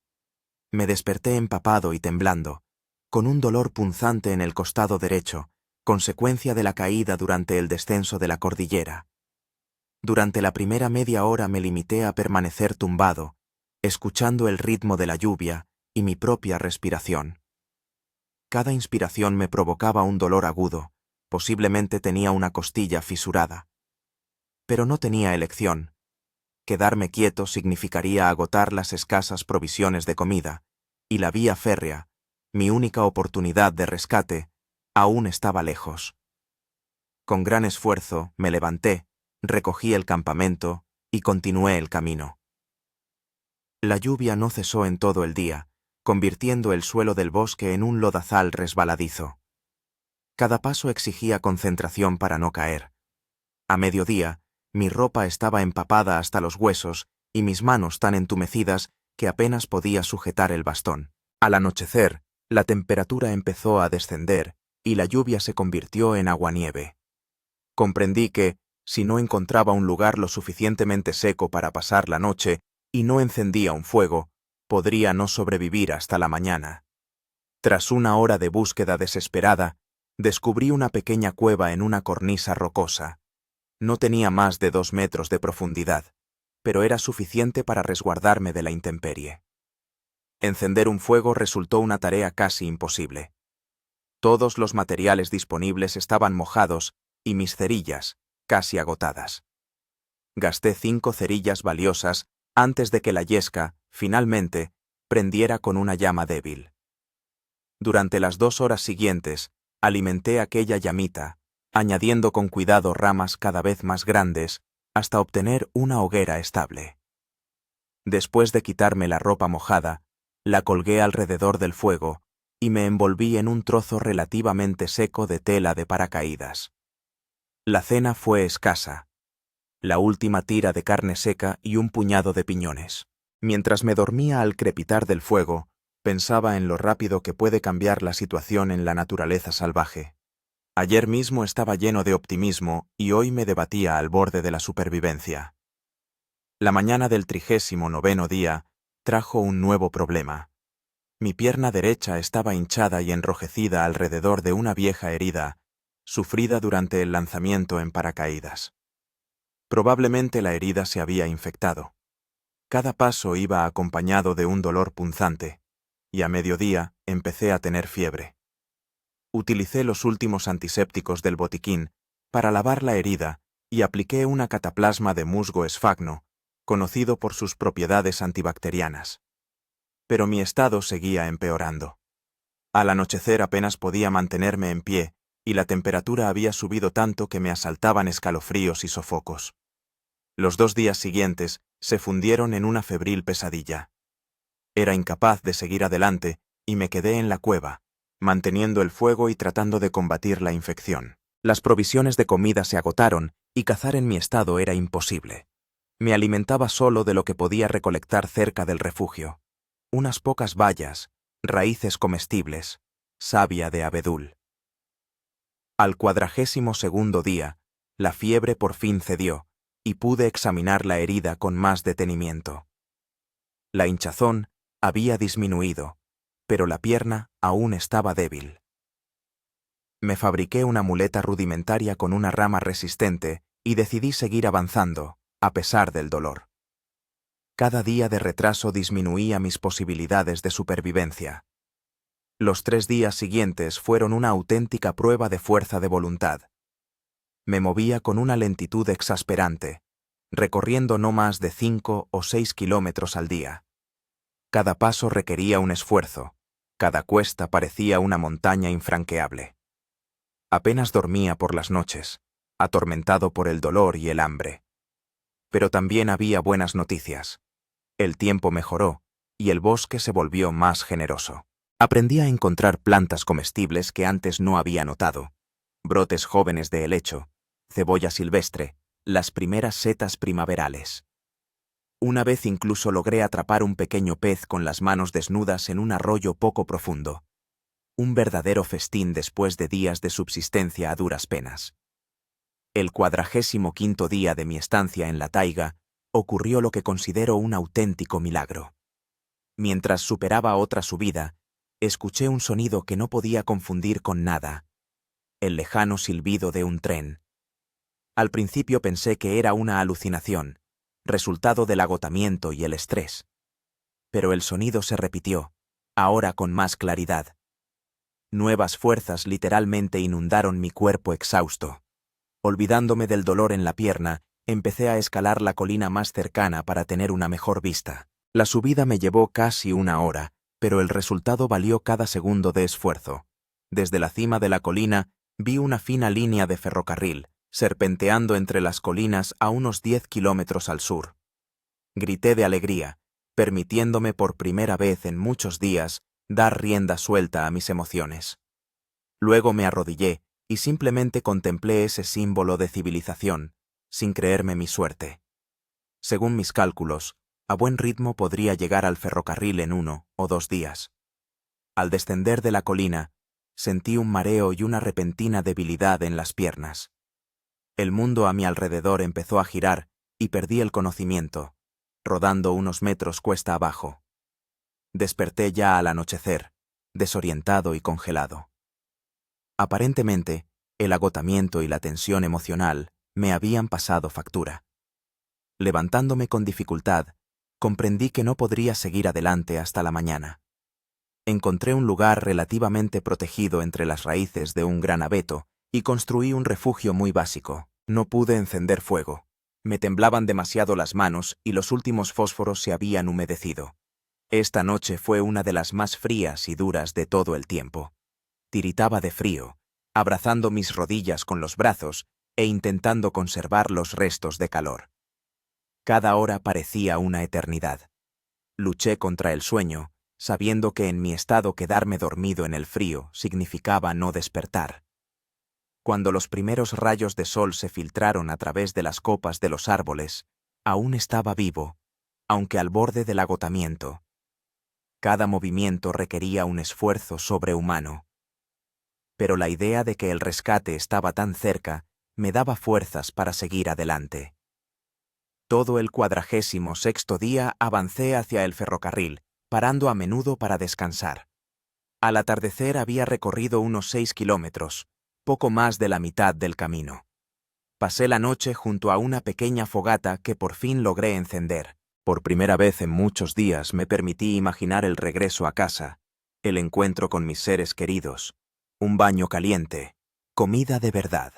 Me desperté empapado y temblando, con un dolor punzante en el costado derecho, consecuencia de la caída durante el descenso de la cordillera. Durante la primera media hora me limité a permanecer tumbado, escuchando el ritmo de la lluvia y mi propia respiración. Cada inspiración me provocaba un dolor agudo, posiblemente tenía una costilla fisurada. Pero no tenía elección. Quedarme quieto significaría agotar las escasas provisiones de comida, y la vía férrea, mi única oportunidad de rescate, aún estaba lejos. Con gran esfuerzo me levanté, recogí el campamento y continué el camino. La lluvia no cesó en todo el día, convirtiendo el suelo del bosque en un lodazal resbaladizo. Cada paso exigía concentración para no caer. A mediodía, mi ropa estaba empapada hasta los huesos y mis manos tan entumecidas que apenas podía sujetar el bastón. Al anochecer, la temperatura empezó a descender y la lluvia se convirtió en aguanieve. Comprendí que, si no encontraba un lugar lo suficientemente seco para pasar la noche y no encendía un fuego, podría no sobrevivir hasta la mañana. Tras una hora de búsqueda desesperada, descubrí una pequeña cueva en una cornisa rocosa. No tenía más de 2 metros de profundidad, pero era suficiente para resguardarme de la intemperie. Encender un fuego resultó una tarea casi imposible. Todos los materiales disponibles estaban mojados y mis cerillas, casi agotadas. Gasté 5 cerillas valiosas antes de que la yesca, finalmente, prendiera con una llama débil. Durante las 2 horas siguientes, alimenté aquella llamita, añadiendo con cuidado ramas cada vez más grandes hasta obtener una hoguera estable. Después de quitarme la ropa mojada, la colgué alrededor del fuego y me envolví en un trozo relativamente seco de tela de paracaídas. La cena fue escasa. La última tira de carne seca y un puñado de piñones. Mientras me dormía al crepitar del fuego, pensaba en lo rápido que puede cambiar la situación en la naturaleza salvaje. Ayer mismo estaba lleno de optimismo y hoy me debatía al borde de la supervivencia. La mañana del 39º día trajo un nuevo problema. Mi pierna derecha estaba hinchada y enrojecida alrededor de una vieja herida, sufrida durante el lanzamiento en paracaídas. Probablemente la herida se había infectado. Cada paso iba acompañado de un dolor punzante, y a mediodía empecé a tener fiebre. Utilicé los últimos antisépticos del botiquín para lavar la herida y apliqué una cataplasma de musgo esfagno, conocido por sus propiedades antibacterianas. Pero mi estado seguía empeorando. Al anochecer apenas podía mantenerme en pie y la temperatura había subido tanto que me asaltaban escalofríos y sofocos. Los 2 días siguientes se fundieron en una febril pesadilla. Era incapaz de seguir adelante y me quedé en la cueva, manteniendo el fuego y tratando de combatir la infección. Las provisiones de comida se agotaron y cazar en mi estado era imposible. Me alimentaba solo de lo que podía recolectar cerca del refugio. Unas pocas bayas, raíces comestibles, savia de abedul. Al 42º día, la fiebre por fin cedió y pude examinar la herida con más detenimiento. La hinchazón había disminuido, pero la pierna aún estaba débil. Me fabriqué una muleta rudimentaria con una rama resistente y decidí seguir avanzando, a pesar del dolor. Cada día de retraso disminuía mis posibilidades de supervivencia. Los 3 días siguientes fueron una auténtica prueba de fuerza de voluntad. Me movía con una lentitud exasperante, recorriendo no más de 5 o 6 kilómetros al día. Cada paso requería un esfuerzo, cada cuesta parecía una montaña infranqueable. Apenas dormía por las noches, atormentado por el dolor y el hambre. Pero también había buenas noticias. El tiempo mejoró y el bosque se volvió más generoso. Aprendí a encontrar plantas comestibles que antes no había notado, brotes jóvenes de helecho, cebolla silvestre, las primeras setas primaverales. Una vez incluso logré atrapar un pequeño pez con las manos desnudas en un arroyo poco profundo. Un verdadero festín después de días de subsistencia a duras penas. El 45º día de mi estancia en la taiga, ocurrió lo que considero un auténtico milagro. Mientras superaba otra subida, escuché un sonido que no podía confundir con nada. El lejano silbido de un tren. Al principio pensé que era una alucinación, resultado del agotamiento y el estrés. Pero el sonido se repitió, ahora con más claridad. Nuevas fuerzas literalmente inundaron mi cuerpo exhausto. Olvidándome del dolor en la pierna, empecé a escalar la colina más cercana para tener una mejor vista. La subida me llevó casi una hora, pero el resultado valió cada segundo de esfuerzo. Desde la cima de la colina, vi una fina línea de ferrocarril, serpenteando entre las colinas a unos 10 kilómetros al sur. Grité de alegría, permitiéndome por primera vez en muchos días dar rienda suelta a mis emociones. Luego me arrodillé y simplemente contemplé ese símbolo de civilización, sin creerme mi suerte. Según mis cálculos, a buen ritmo podría llegar al ferrocarril en 1 o 2 días. Al descender de la colina, sentí un mareo y una repentina debilidad en las piernas. El mundo a mi alrededor empezó a girar y perdí el conocimiento, rodando unos metros cuesta abajo. Desperté ya al anochecer, desorientado y congelado. Aparentemente, el agotamiento y la tensión emocional me habían pasado factura. Levantándome con dificultad, comprendí que no podría seguir adelante hasta la mañana. Encontré un lugar relativamente protegido entre las raíces de un gran abeto y construí un refugio muy básico. No pude encender fuego. Me temblaban demasiado las manos y los últimos fósforos se habían humedecido. Esta noche fue una de las más frías y duras de todo el tiempo. Tiritaba de frío, abrazando mis rodillas con los brazos e intentando conservar los restos de calor. Cada hora parecía una eternidad. Luché contra el sueño, sabiendo que en mi estado quedarme dormido en el frío significaba no despertar. Cuando los primeros rayos de sol se filtraron a través de las copas de los árboles, aún estaba vivo, aunque al borde del agotamiento. Cada movimiento requería un esfuerzo sobrehumano. Pero la idea de que el rescate estaba tan cerca me daba fuerzas para seguir adelante. Todo el 46º día avancé hacia el ferrocarril, parando a menudo para descansar. Al atardecer había recorrido unos 6 kilómetros, poco más de la mitad del camino. Pasé la noche junto a una pequeña fogata que por fin logré encender. Por primera vez en muchos días me permití imaginar el regreso a casa, el encuentro con mis seres queridos, un baño caliente, comida de verdad.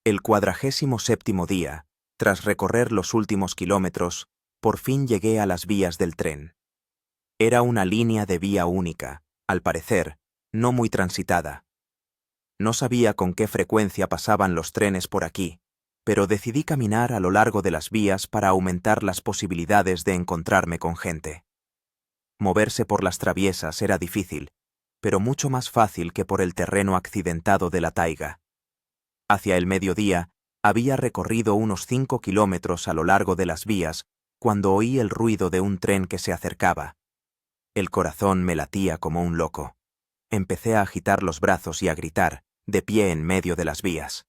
El 47º día, tras recorrer los últimos kilómetros, por fin llegué a las vías del tren. Era una línea de vía única, al parecer, no muy transitada. No sabía con qué frecuencia pasaban los trenes por aquí, pero decidí caminar a lo largo de las vías para aumentar las posibilidades de encontrarme con gente. Moverse por las traviesas era difícil, pero mucho más fácil que por el terreno accidentado de la taiga. Hacia el mediodía, había recorrido unos 5 kilómetros a lo largo de las vías cuando oí el ruido de un tren que se acercaba. El corazón me latía como un loco. Empecé a agitar los brazos y a gritar, de pie en medio de las vías.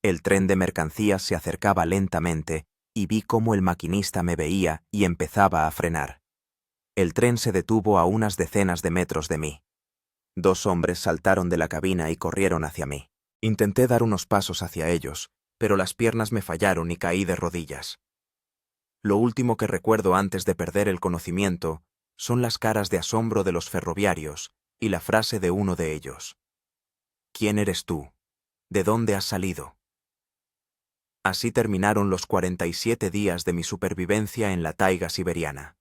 El tren de mercancías se acercaba lentamente y vi cómo el maquinista me veía y empezaba a frenar. El tren se detuvo a unas decenas de metros de mí. 2 hombres saltaron de la cabina y corrieron hacia mí. Intenté dar unos pasos hacia ellos, pero las piernas me fallaron y caí de rodillas. Lo último que recuerdo antes de perder el conocimiento son las caras de asombro de los ferroviarios y la frase de uno de ellos. ¿Quién eres tú? ¿De dónde has salido? Así terminaron los 47 días de mi supervivencia en la taiga siberiana.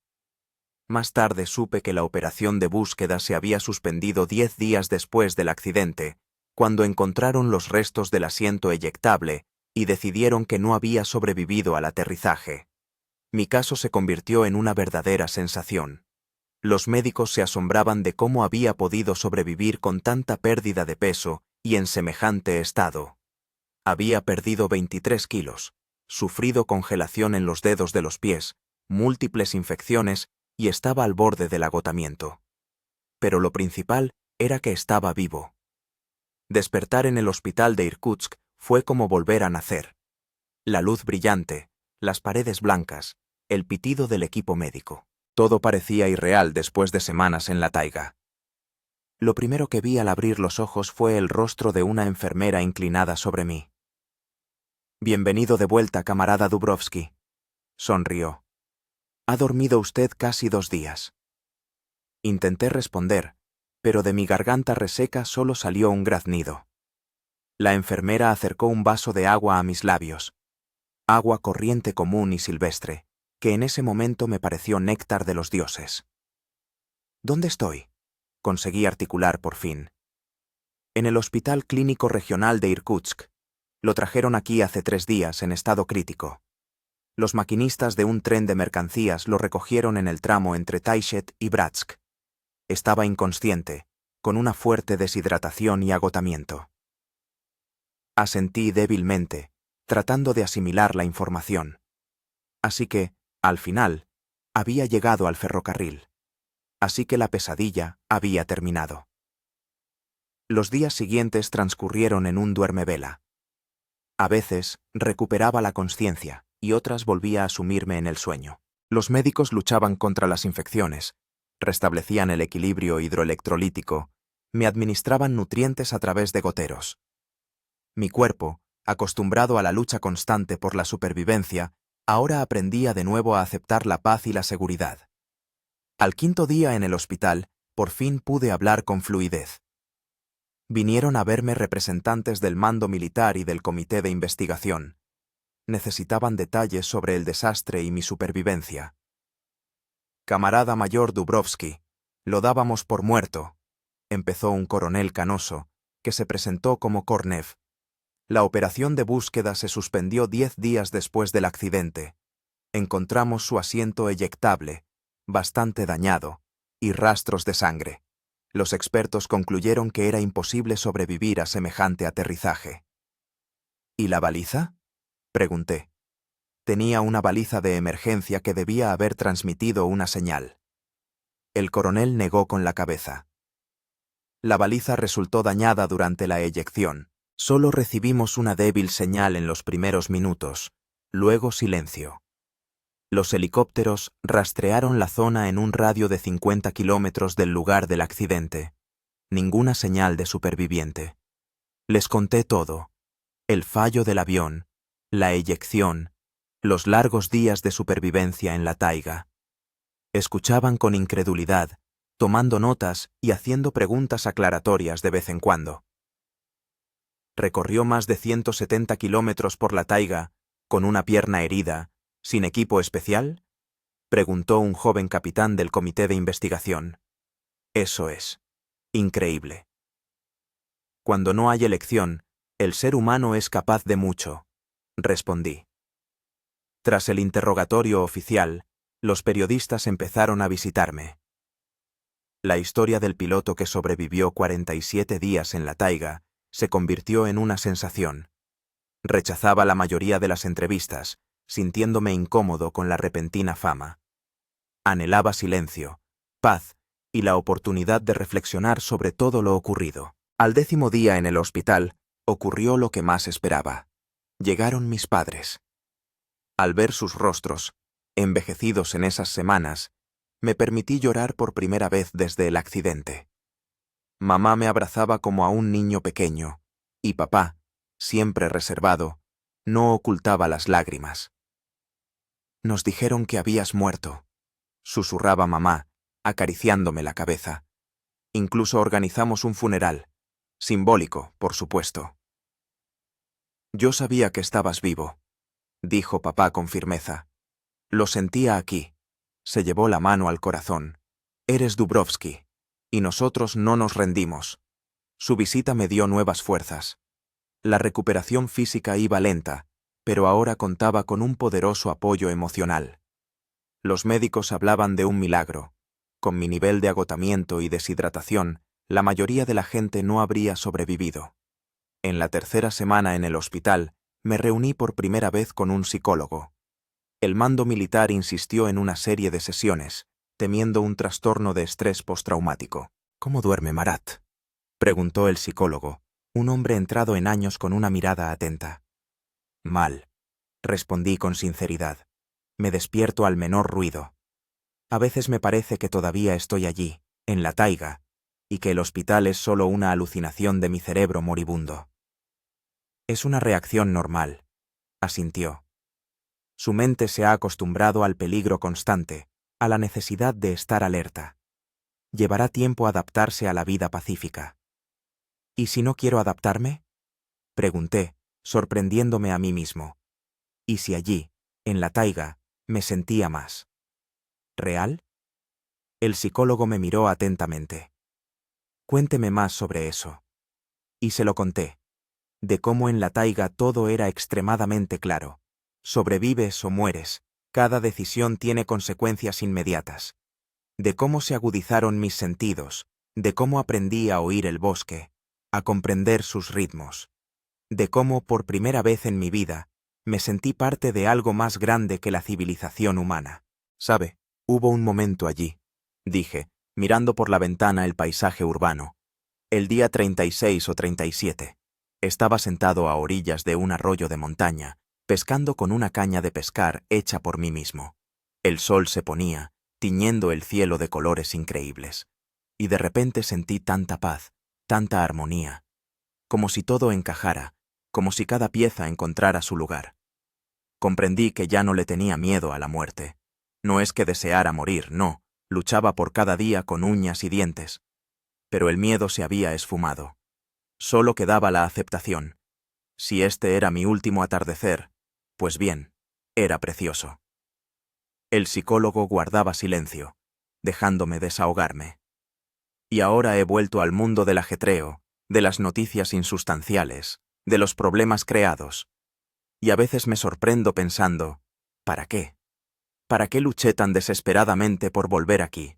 Más tarde supe que la operación de búsqueda se había suspendido 10 días después del accidente, cuando encontraron los restos del asiento eyectable y decidieron que no había sobrevivido al aterrizaje. Mi caso se convirtió en una verdadera sensación. Los médicos se asombraban de cómo había podido sobrevivir con tanta pérdida de peso y en semejante estado. Había perdido 23 kilos, sufrido congelación en los dedos de los pies, múltiples infecciones y estaba al borde del agotamiento. Pero lo principal era que estaba vivo. Despertar en el hospital de Irkutsk fue como volver a nacer. La luz brillante, las paredes blancas, el pitido del equipo médico. Todo parecía irreal después de semanas en la taiga. Lo primero que vi al abrir los ojos fue el rostro de una enfermera inclinada sobre mí. «Bienvenido de vuelta, camarada Dubrovsky», sonrió. «Ha dormido usted casi 2 días». Intenté responder, pero de mi garganta reseca solo salió un graznido. La enfermera acercó un vaso de agua a mis labios. Agua corriente común y silvestre, que en ese momento me pareció néctar de los dioses. «¿Dónde estoy?», conseguí articular por fin. «En el Hospital Clínico Regional de Irkutsk. Lo trajeron aquí hace 3 días en estado crítico. Los maquinistas de un tren de mercancías lo recogieron en el tramo entre Taizhet y Bratsk. Estaba inconsciente, con una fuerte deshidratación y agotamiento». Asentí débilmente, tratando de asimilar la información. Así que, al final, había llegado al ferrocarril. Así que la pesadilla había terminado. Los días siguientes transcurrieron en un duermevela. A veces recuperaba la consciencia y otras volvía a sumirme en el sueño. Los médicos luchaban contra las infecciones, restablecían el equilibrio hidroelectrolítico, me administraban nutrientes a través de goteros. Mi cuerpo, acostumbrado a la lucha constante por la supervivencia, ahora aprendía de nuevo a aceptar la paz y la seguridad. Al 5.º día en el hospital, por fin pude hablar con fluidez. Vinieron a verme representantes del mando militar y del comité de investigación. Necesitaban detalles sobre el desastre y mi supervivencia. «Camarada mayor Dubrovsky, lo dábamos por muerto», empezó un coronel canoso, que se presentó como Kornev. «La operación de búsqueda se suspendió 10 días después del accidente. Encontramos su asiento eyectable, bastante dañado, y rastros de sangre. Los expertos concluyeron que era imposible sobrevivir a semejante aterrizaje». «¿Y la baliza?», pregunté. Tenía una baliza de emergencia que debía haber transmitido una señal. El coronel negó con la cabeza. «La baliza resultó dañada durante la eyección. Solo recibimos una débil señal en los primeros minutos, luego silencio. Los helicópteros rastrearon la zona en un radio de 50 kilómetros del lugar del accidente. Ninguna señal de superviviente. Les conté todo: el fallo del avión, la eyección, los largos días de supervivencia en la taiga. Escuchaban con incredulidad, tomando notas y haciendo preguntas aclaratorias de vez en cuando. «¿Recorrió más de 170 kilómetros por la taiga, con una pierna herida, sin equipo especial?», preguntó un joven capitán del comité de investigación. «Eso es. Increíble. Cuando no hay elección, el ser humano es capaz de mucho», respondí. Tras el interrogatorio oficial, los periodistas empezaron a visitarme. La historia del piloto que sobrevivió 47 días en la taiga se convirtió en una sensación. Rechazaba la mayoría de las entrevistas, sintiéndome incómodo con la repentina fama. Anhelaba silencio, paz y la oportunidad de reflexionar sobre todo lo ocurrido. Al 10.º día en el hospital, ocurrió lo que más esperaba. Llegaron mis padres. Al ver sus rostros, envejecidos en esas semanas, me permití llorar por primera vez desde el accidente. Mamá me abrazaba como a un niño pequeño, y papá, siempre reservado, no ocultaba las lágrimas. «Nos dijeron que habías muerto», susurraba mamá, acariciándome la cabeza. «Incluso organizamos un funeral, simbólico, por supuesto». «Yo sabía que estabas vivo», dijo papá con firmeza. «Lo sentía aquí». Se llevó la mano al corazón. «Eres Dubrovsky, y nosotros no nos rendimos». Su visita me dio nuevas fuerzas. La recuperación física iba lenta, pero ahora contaba con un poderoso apoyo emocional. Los médicos hablaban de un milagro, con mi nivel de agotamiento y deshidratación, la mayoría de la gente no habría sobrevivido. En la tercera semana en el hospital, me reuní por primera vez con un psicólogo. El mando militar insistió en una serie de sesiones, temiendo un trastorno de estrés postraumático. ¿Cómo duerme Marat?, preguntó el psicólogo, un hombre entrado en años con una mirada atenta. Mal, respondí con sinceridad. Me despierto al menor ruido. A veces me parece que todavía estoy allí, en la taiga, y que el hospital es solo una alucinación de mi cerebro moribundo. Es una reacción normal, asintió. Su mente se ha acostumbrado al peligro constante, a la necesidad de estar alerta. Llevará tiempo adaptarse a la vida pacífica. ¿Y si no quiero adaptarme?, pregunté, sorprendiéndome a mí mismo. ¿Y si allí, en la taiga, me sentía más real? El psicólogo me miró atentamente. Cuénteme más sobre eso. Y se lo conté. De cómo en la taiga todo era extremadamente claro. Sobrevives o mueres, cada decisión tiene consecuencias inmediatas. De cómo se agudizaron mis sentidos, de cómo aprendí a oír el bosque, a comprender sus ritmos. De cómo, por primera vez en mi vida, me sentí parte de algo más grande que la civilización humana. ¿Sabe? Hubo un momento allí, dije, mirando por la ventana el paisaje urbano. El día 36 o 37. Estaba sentado a orillas de un arroyo de montaña, pescando con una caña de pescar hecha por mí mismo. El sol se ponía, tiñendo el cielo de colores increíbles. Y de repente sentí tanta paz, tanta armonía, como si todo encajara, como si cada pieza encontrara su lugar. Comprendí que ya no le tenía miedo a la muerte. No es que deseara morir, no, luchaba por cada día con uñas y dientes. Pero el miedo se había esfumado. Solo quedaba la aceptación. Si este era mi último atardecer, pues bien, era precioso. El psicólogo guardaba silencio, dejándome desahogarme. Y ahora he vuelto al mundo del ajetreo, de las noticias insustanciales, de los problemas creados. Y a veces me sorprendo pensando, ¿para qué? ¿Para qué luché tan desesperadamente por volver aquí?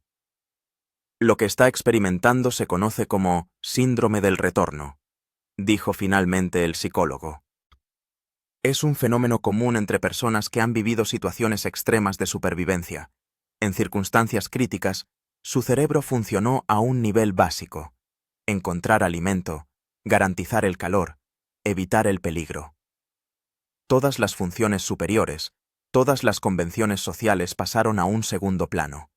Lo que está experimentando se conoce como síndrome del retorno, dijo finalmente el psicólogo. Es un fenómeno común entre personas que han vivido situaciones extremas de supervivencia. En circunstancias críticas, su cerebro funcionó a un nivel básico: encontrar alimento, garantizar el calor, evitar el peligro. Todas las funciones superiores, todas las convenciones sociales pasaron a un segundo plano.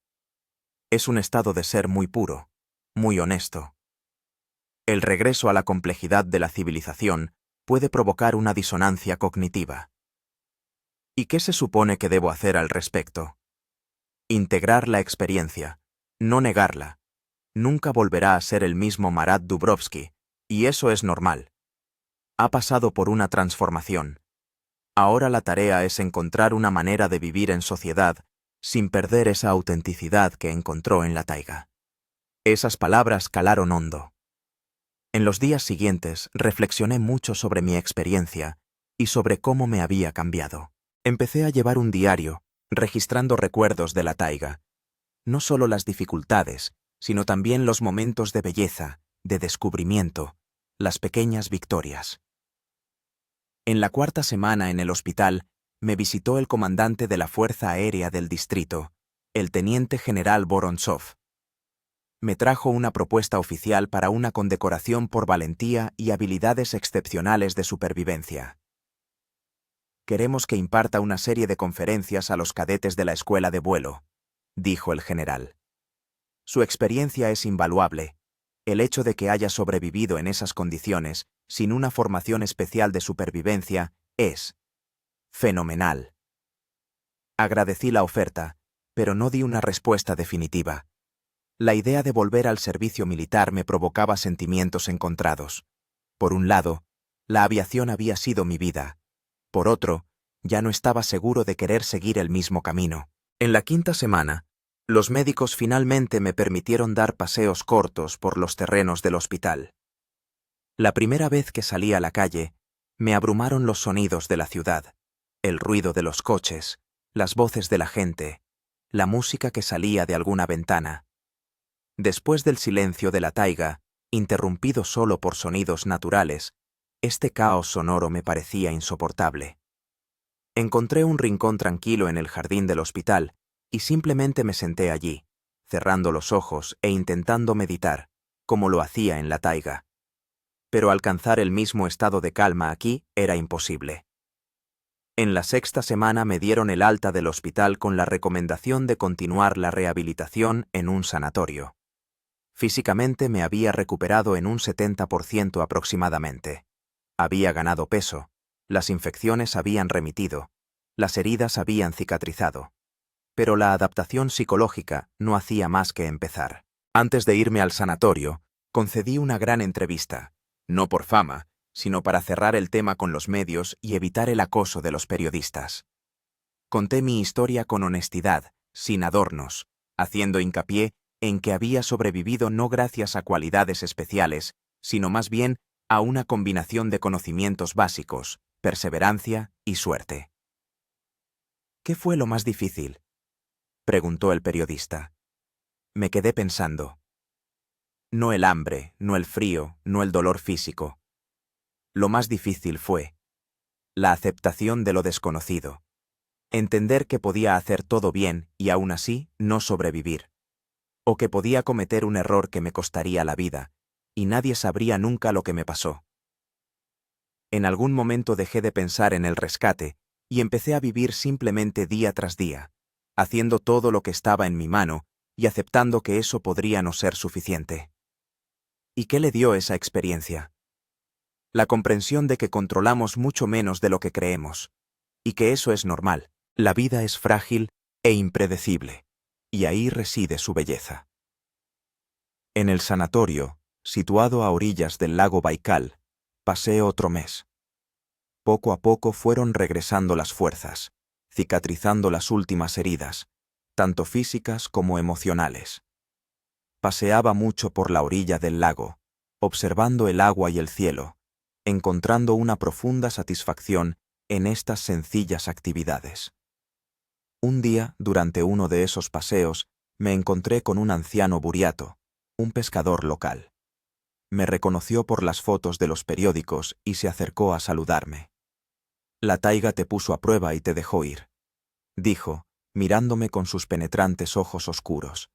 Es un estado de ser muy puro, muy honesto. El regreso a la complejidad de la civilización puede provocar una disonancia cognitiva. ¿Y qué se supone que debo hacer al respecto? Integrar la experiencia, no negarla. Nunca volverá a ser el mismo Marat Dubrovsky, y eso es normal. Ha pasado por una transformación. Ahora la tarea es encontrar una manera de vivir en sociedad sin perder esa autenticidad que encontró en la taiga. Esas palabras calaron hondo. En los días siguientes reflexioné mucho sobre mi experiencia y sobre cómo me había cambiado. Empecé a llevar un diario, registrando recuerdos de la taiga. No solo las dificultades, sino también los momentos de belleza, de descubrimiento, las pequeñas victorias. En la cuarta semana en el hospital, me visitó el comandante de la Fuerza Aérea del distrito, el teniente general Vorontsov. Me trajo una propuesta oficial para una condecoración por valentía y habilidades excepcionales de supervivencia. Queremos que imparta una serie de conferencias a los cadetes de la escuela de vuelo, dijo el general. Su experiencia es invaluable. El hecho de que haya sobrevivido en esas condiciones, sin una formación especial de supervivencia, es fenomenal. Agradecí la oferta, pero no di una respuesta definitiva. La idea de volver al servicio militar me provocaba sentimientos encontrados. Por un lado, la aviación había sido mi vida. Por otro, ya no estaba seguro de querer seguir el mismo camino. En la quinta semana, los médicos finalmente me permitieron dar paseos cortos por los terrenos del hospital. La primera vez que salí a la calle, me abrumaron los sonidos de la ciudad, el ruido de los coches, las voces de la gente, la música que salía de alguna ventana. Después del silencio de la taiga, interrumpido solo por sonidos naturales, este caos sonoro me parecía insoportable. Encontré un rincón tranquilo en el jardín del hospital y simplemente me senté allí, cerrando los ojos e intentando meditar, como lo hacía en la taiga. Pero alcanzar el mismo estado de calma aquí era imposible. En la 6ª semana me dieron el alta del hospital con la recomendación de continuar la rehabilitación en un sanatorio. Físicamente me había recuperado en un 70% aproximadamente. Había ganado peso, las infecciones habían remitido, las heridas habían cicatrizado. Pero la adaptación psicológica no hacía más que empezar. Antes de irme al sanatorio, concedí una gran entrevista, no por fama, sino para cerrar el tema con los medios y evitar el acoso de los periodistas. Conté mi historia con honestidad, sin adornos, haciendo hincapié en que había sobrevivido no gracias a cualidades especiales, sino más bien a una combinación de conocimientos básicos, perseverancia y suerte. ¿Qué fue lo más difícil?, preguntó el periodista. Me quedé pensando. No el hambre, no el frío, no el dolor físico. Lo más difícil fue la aceptación de lo desconocido. Entender que podía hacer todo bien y aún así no sobrevivir. O que podía cometer un error que me costaría la vida, y nadie sabría nunca lo que me pasó. En algún momento dejé de pensar en el rescate y empecé a vivir simplemente día tras día, haciendo todo lo que estaba en mi mano y aceptando que eso podría no ser suficiente. ¿Y qué le dio esa experiencia? La comprensión de que controlamos mucho menos de lo que creemos, y que eso es normal. La vida es frágil e impredecible, y ahí reside su belleza. En el sanatorio, situado a orillas del lago Baikal, pasé otro mes. Poco a poco fueron regresando las fuerzas, cicatrizando las últimas heridas, tanto físicas como emocionales. Paseaba mucho por la orilla del lago, observando el agua y el cielo, encontrando una profunda satisfacción en estas sencillas actividades. Un día, durante uno de esos paseos, me encontré con un anciano buriato, un pescador local. Me reconoció por las fotos de los periódicos y se acercó a saludarme. La taiga te puso a prueba y te dejó ir, dijo, mirándome con sus penetrantes ojos oscuros.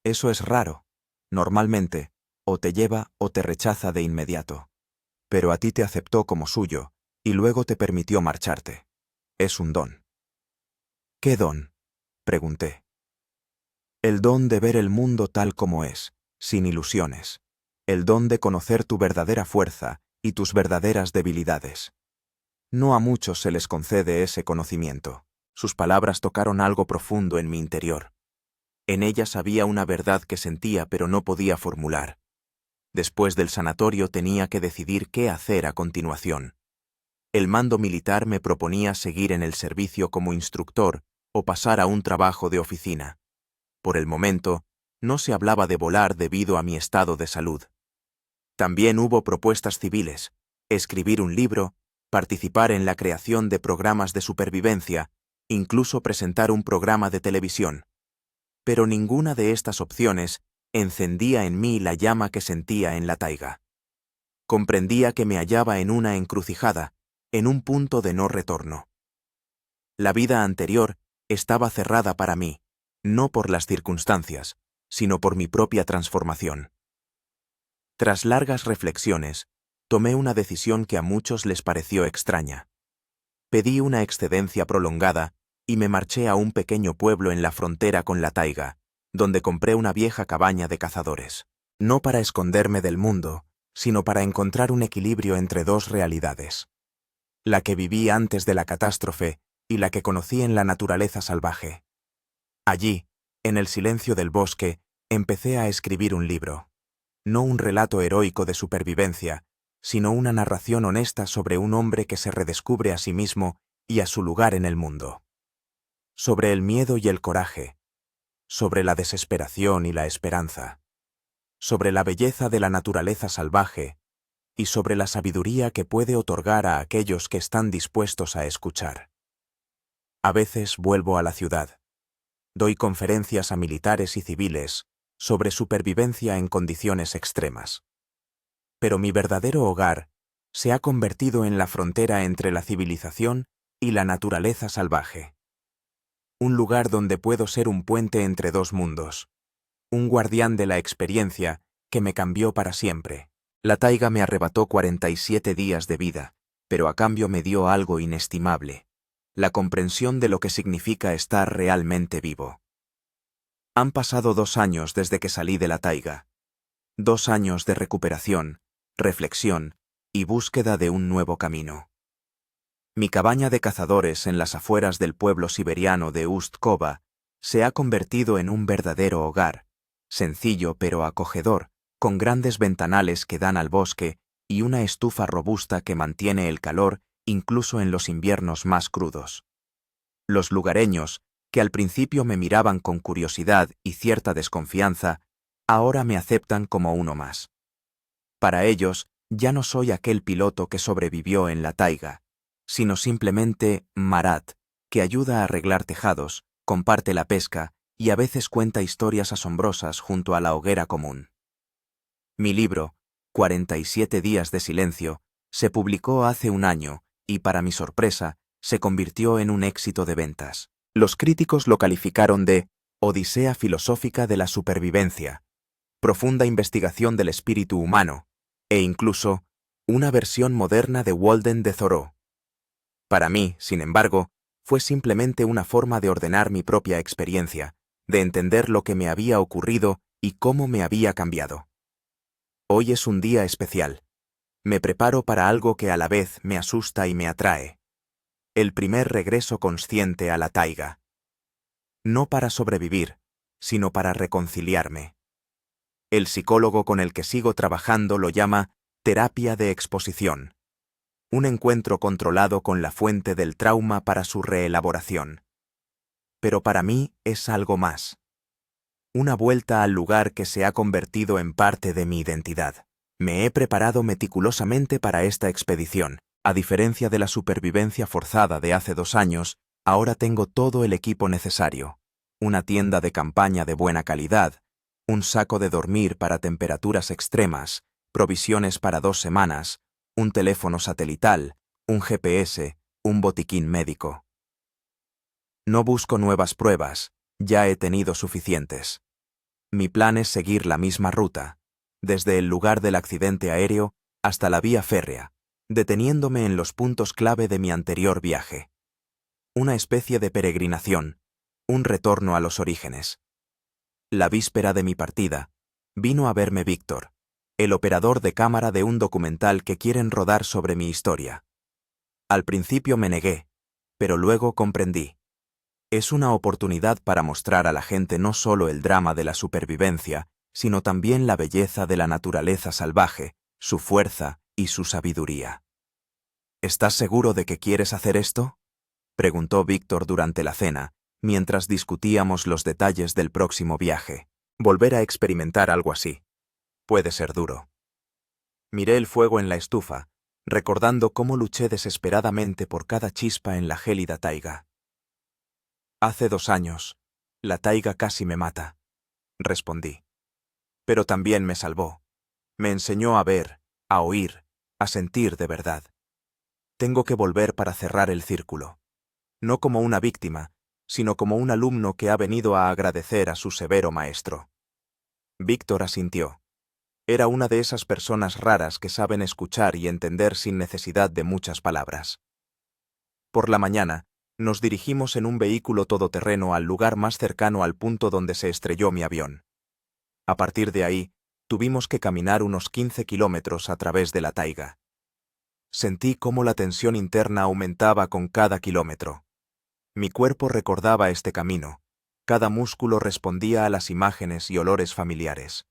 Eso es raro. Normalmente, o te lleva o te rechaza de inmediato. Pero a ti te aceptó como suyo, y luego te permitió marcharte. Es un don. ¿Qué don?, pregunté. El don de ver el mundo tal como es, sin ilusiones. El don de conocer tu verdadera fuerza y tus verdaderas debilidades. No a muchos se les concede ese conocimiento. Sus palabras tocaron algo profundo en mi interior. En ellas había una verdad que sentía pero no podía formular. Después del sanatorio tenía que decidir qué hacer a continuación. El mando militar me proponía seguir en el servicio como instructor o pasar a un trabajo de oficina. Por el momento, no se hablaba de volar debido a mi estado de salud. También hubo propuestas civiles, escribir un libro, participar en la creación de programas de supervivencia, incluso presentar un programa de televisión. Pero ninguna de estas opciones encendía en mí la llama que sentía en la taiga. Comprendía que me hallaba en una encrucijada, en un punto de no retorno. La vida anterior estaba cerrada para mí, no por las circunstancias, sino por mi propia transformación. Tras largas reflexiones, tomé una decisión que a muchos les pareció extraña. Pedí una excedencia prolongada y me marché a un pequeño pueblo en la frontera con la taiga, donde compré una vieja cabaña de cazadores. No para esconderme del mundo, sino para encontrar un equilibrio entre dos realidades. La que viví antes de la catástrofe y la que conocí en la naturaleza salvaje. Allí, en el silencio del bosque, empecé a escribir un libro. No un relato heroico de supervivencia, sino una narración honesta sobre un hombre que se redescubre a sí mismo y a su lugar en el mundo. Sobre el miedo y el coraje, sobre la desesperación y la esperanza, sobre la belleza de la naturaleza salvaje y sobre la sabiduría que puede otorgar a aquellos que están dispuestos a escuchar. A veces vuelvo a la ciudad. Doy conferencias a militares y civiles sobre supervivencia en condiciones extremas. Pero mi verdadero hogar se ha convertido en la frontera entre la civilización y la naturaleza salvaje. Un lugar donde puedo ser un puente entre dos mundos. Un guardián de la experiencia que me cambió para siempre. La taiga me arrebató 47 días de vida, pero a cambio me dio algo inestimable: la comprensión de lo que significa estar realmente vivo. Han pasado 2 años desde que salí de la taiga. 2 años de recuperación, reflexión y búsqueda de un nuevo camino. Mi cabaña de cazadores en las afueras del pueblo siberiano de Ust-Kova se ha convertido en un verdadero hogar, sencillo pero acogedor, con grandes ventanales que dan al bosque y una estufa robusta que mantiene el calor incluso en los inviernos más crudos. Los lugareños, que al principio me miraban con curiosidad y cierta desconfianza, ahora me aceptan como uno más. Para ellos, ya no soy aquel piloto que sobrevivió en la taiga, sino simplemente Marat, que ayuda a arreglar tejados, comparte la pesca y a veces cuenta historias asombrosas junto a la hoguera común. Mi libro, 47 días de silencio, se publicó hace un año y, para mi sorpresa, se convirtió en un éxito de ventas. Los críticos lo calificaron de odisea filosófica de la supervivencia, profunda investigación del espíritu humano e incluso una versión moderna de Walden de Thoreau. Para mí, sin embargo, fue simplemente una forma de ordenar mi propia experiencia, de entender lo que me había ocurrido y cómo me había cambiado. Hoy es un día especial. Me preparo para algo que a la vez me asusta y me atrae. El primer regreso consciente a la taiga. No para sobrevivir, sino para reconciliarme. El psicólogo con el que sigo trabajando lo llama terapia de exposición. Un encuentro controlado con la fuente del trauma para su reelaboración. Pero para mí es algo más. Una vuelta al lugar que se ha convertido en parte de mi identidad. Me he preparado meticulosamente para esta expedición. A diferencia de la supervivencia forzada de hace 2 años, ahora tengo todo el equipo necesario. Una tienda de campaña de buena calidad, un saco de dormir para temperaturas extremas, provisiones para 2 semanas, un teléfono satelital, un GPS, un botiquín médico. No busco nuevas pruebas, ya he tenido suficientes. Mi plan es seguir la misma ruta, desde el lugar del accidente aéreo hasta la vía férrea, deteniéndome en los puntos clave de mi anterior viaje. Una especie de peregrinación, un retorno a los orígenes. La víspera de mi partida, vino a verme Víctor, el operador de cámara de un documental que quieren rodar sobre mi historia. Al principio me negué, pero luego comprendí. Es una oportunidad para mostrar a la gente no solo el drama de la supervivencia, sino también la belleza de la naturaleza salvaje, su fuerza y su sabiduría. ¿Estás seguro de que quieres hacer esto?, preguntó Víctor durante la cena, mientras discutíamos los detalles del próximo viaje. Volver a experimentar algo así. Puede ser duro. Miré el fuego en la estufa, recordando cómo luché desesperadamente por cada chispa en la gélida taiga. Hace 2 años, la taiga casi me mata, respondí. Pero también me salvó. Me enseñó a ver, a oír, a sentir de verdad. Tengo que volver para cerrar el círculo. No como una víctima, sino como un alumno que ha venido a agradecer a su severo maestro. Víctor asintió. Era una de esas personas raras que saben escuchar y entender sin necesidad de muchas palabras. Por la mañana, nos dirigimos en un vehículo todoterreno al lugar más cercano al punto donde se estrelló mi avión. A partir de ahí, tuvimos que caminar unos 15 kilómetros a través de la taiga. Sentí cómo la tensión interna aumentaba con cada kilómetro. Mi cuerpo recordaba este camino, cada músculo respondía a las imágenes y olores familiares.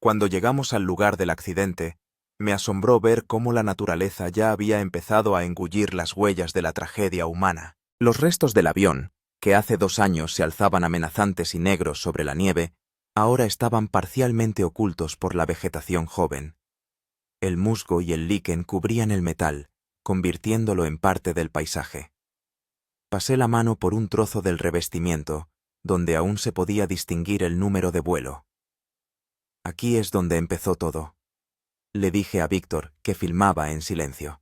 Cuando llegamos al lugar del accidente, me asombró ver cómo la naturaleza ya había empezado a engullir las huellas de la tragedia humana. Los restos del avión, que hace 2 años se alzaban amenazantes y negros sobre la nieve, ahora estaban parcialmente ocultos por la vegetación joven. El musgo y el líquen cubrían el metal, convirtiéndolo en parte del paisaje. Pasé la mano por un trozo del revestimiento, donde aún se podía distinguir el número de vuelo. Aquí es donde empezó todo. Le dije a Víctor, que filmaba en silencio.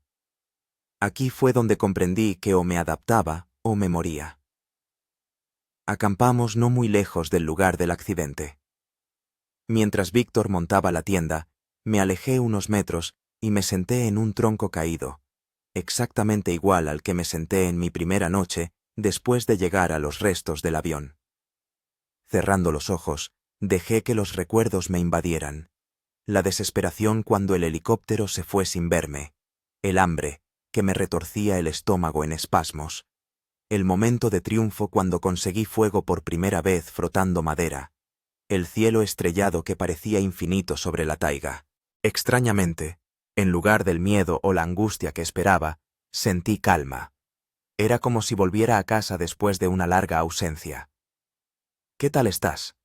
Aquí fue donde comprendí que o me adaptaba o me moría. Acampamos no muy lejos del lugar del accidente. Mientras Víctor montaba la tienda, me alejé unos metros y me senté en un tronco caído, exactamente igual al que me senté en mi primera noche después de llegar a los restos del avión. Cerrando los ojos, dejé que los recuerdos me invadieran. La desesperación cuando el helicóptero se fue sin verme, el hambre que me retorcía el estómago en espasmos, el momento de triunfo cuando conseguí fuego por primera vez frotando madera, el cielo estrellado que parecía infinito sobre la taiga. Extrañamente, en lugar del miedo o la angustia que esperaba, sentí calma. Era como si volviera a casa después de una larga ausencia. «¿Qué tal estás?»,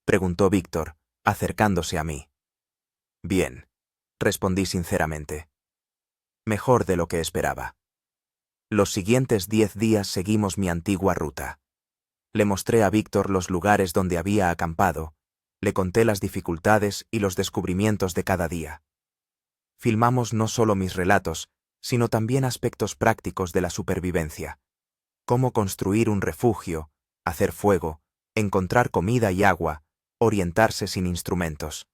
preguntó Víctor, acercándose a mí. «Bien», respondí sinceramente. «Mejor de lo que esperaba». Los siguientes 10 días seguimos mi antigua ruta. Le mostré a Víctor los lugares donde había acampado, le conté las dificultades y los descubrimientos de cada día. Filmamos no solo mis relatos, sino también aspectos prácticos de la supervivencia. Cómo construir un refugio, hacer fuego, encontrar comida y agua, orientarse sin instrumentos.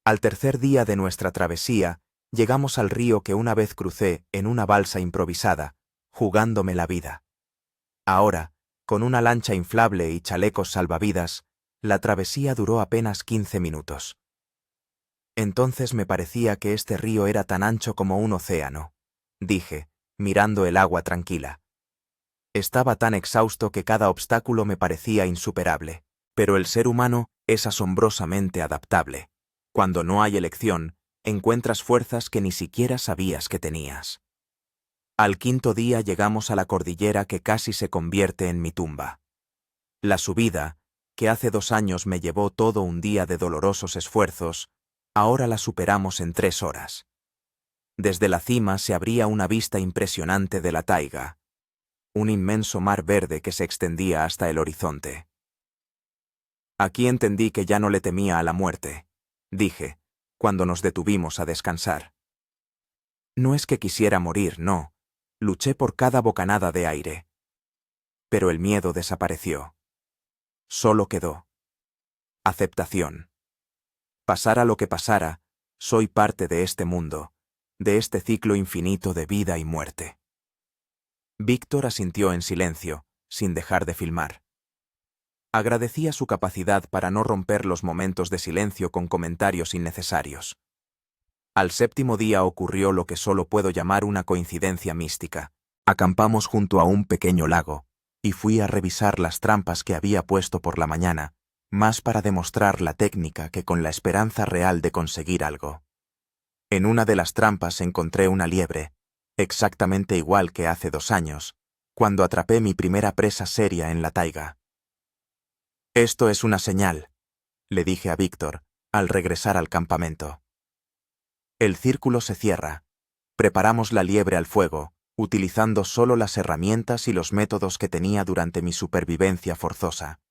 Al tercer día de nuestra travesía, llegamos al río que una vez crucé en una balsa improvisada, jugándome la vida. Ahora, con una lancha inflable y chalecos salvavidas, la travesía duró apenas 15 minutos. Entonces me parecía que este río era tan ancho como un océano, dije, mirando el agua tranquila. Estaba tan exhausto que cada obstáculo me parecía insuperable, pero el ser humano es asombrosamente adaptable. Cuando no hay elección, encuentras fuerzas que ni siquiera sabías que tenías. Al quinto día llegamos a la cordillera que casi se convierte en mi tumba. La subida, que hace 2 años me llevó todo un día de dolorosos esfuerzos, ahora la superamos en 3 horas. Desde la cima se abría una vista impresionante de la taiga, un inmenso mar verde que se extendía hasta el horizonte. Aquí entendí que ya no le temía a la muerte, dije, cuando nos detuvimos a descansar. No es que quisiera morir, no, luché por cada bocanada de aire. Pero el miedo desapareció. Solo quedó aceptación. Pasara lo que pasara, soy parte de este mundo, de este ciclo infinito de vida y muerte. Víctor asintió en silencio, sin dejar de filmar. Agradecía su capacidad para no romper los momentos de silencio con comentarios innecesarios. Al 7.º día ocurrió lo que solo puedo llamar una coincidencia mística. Acampamos junto a un pequeño lago, y fui a revisar las trampas que había puesto por la mañana, más para demostrar la técnica que con la esperanza real de conseguir algo. En una de las trampas encontré una liebre, exactamente igual que hace 2 años, cuando atrapé mi primera presa seria en la taiga. «Esto es una señal», le dije a Víctor, al regresar al campamento. El círculo se cierra. Preparamos la liebre al fuego, utilizando solo las herramientas y los métodos que tenía durante mi supervivencia forzosa.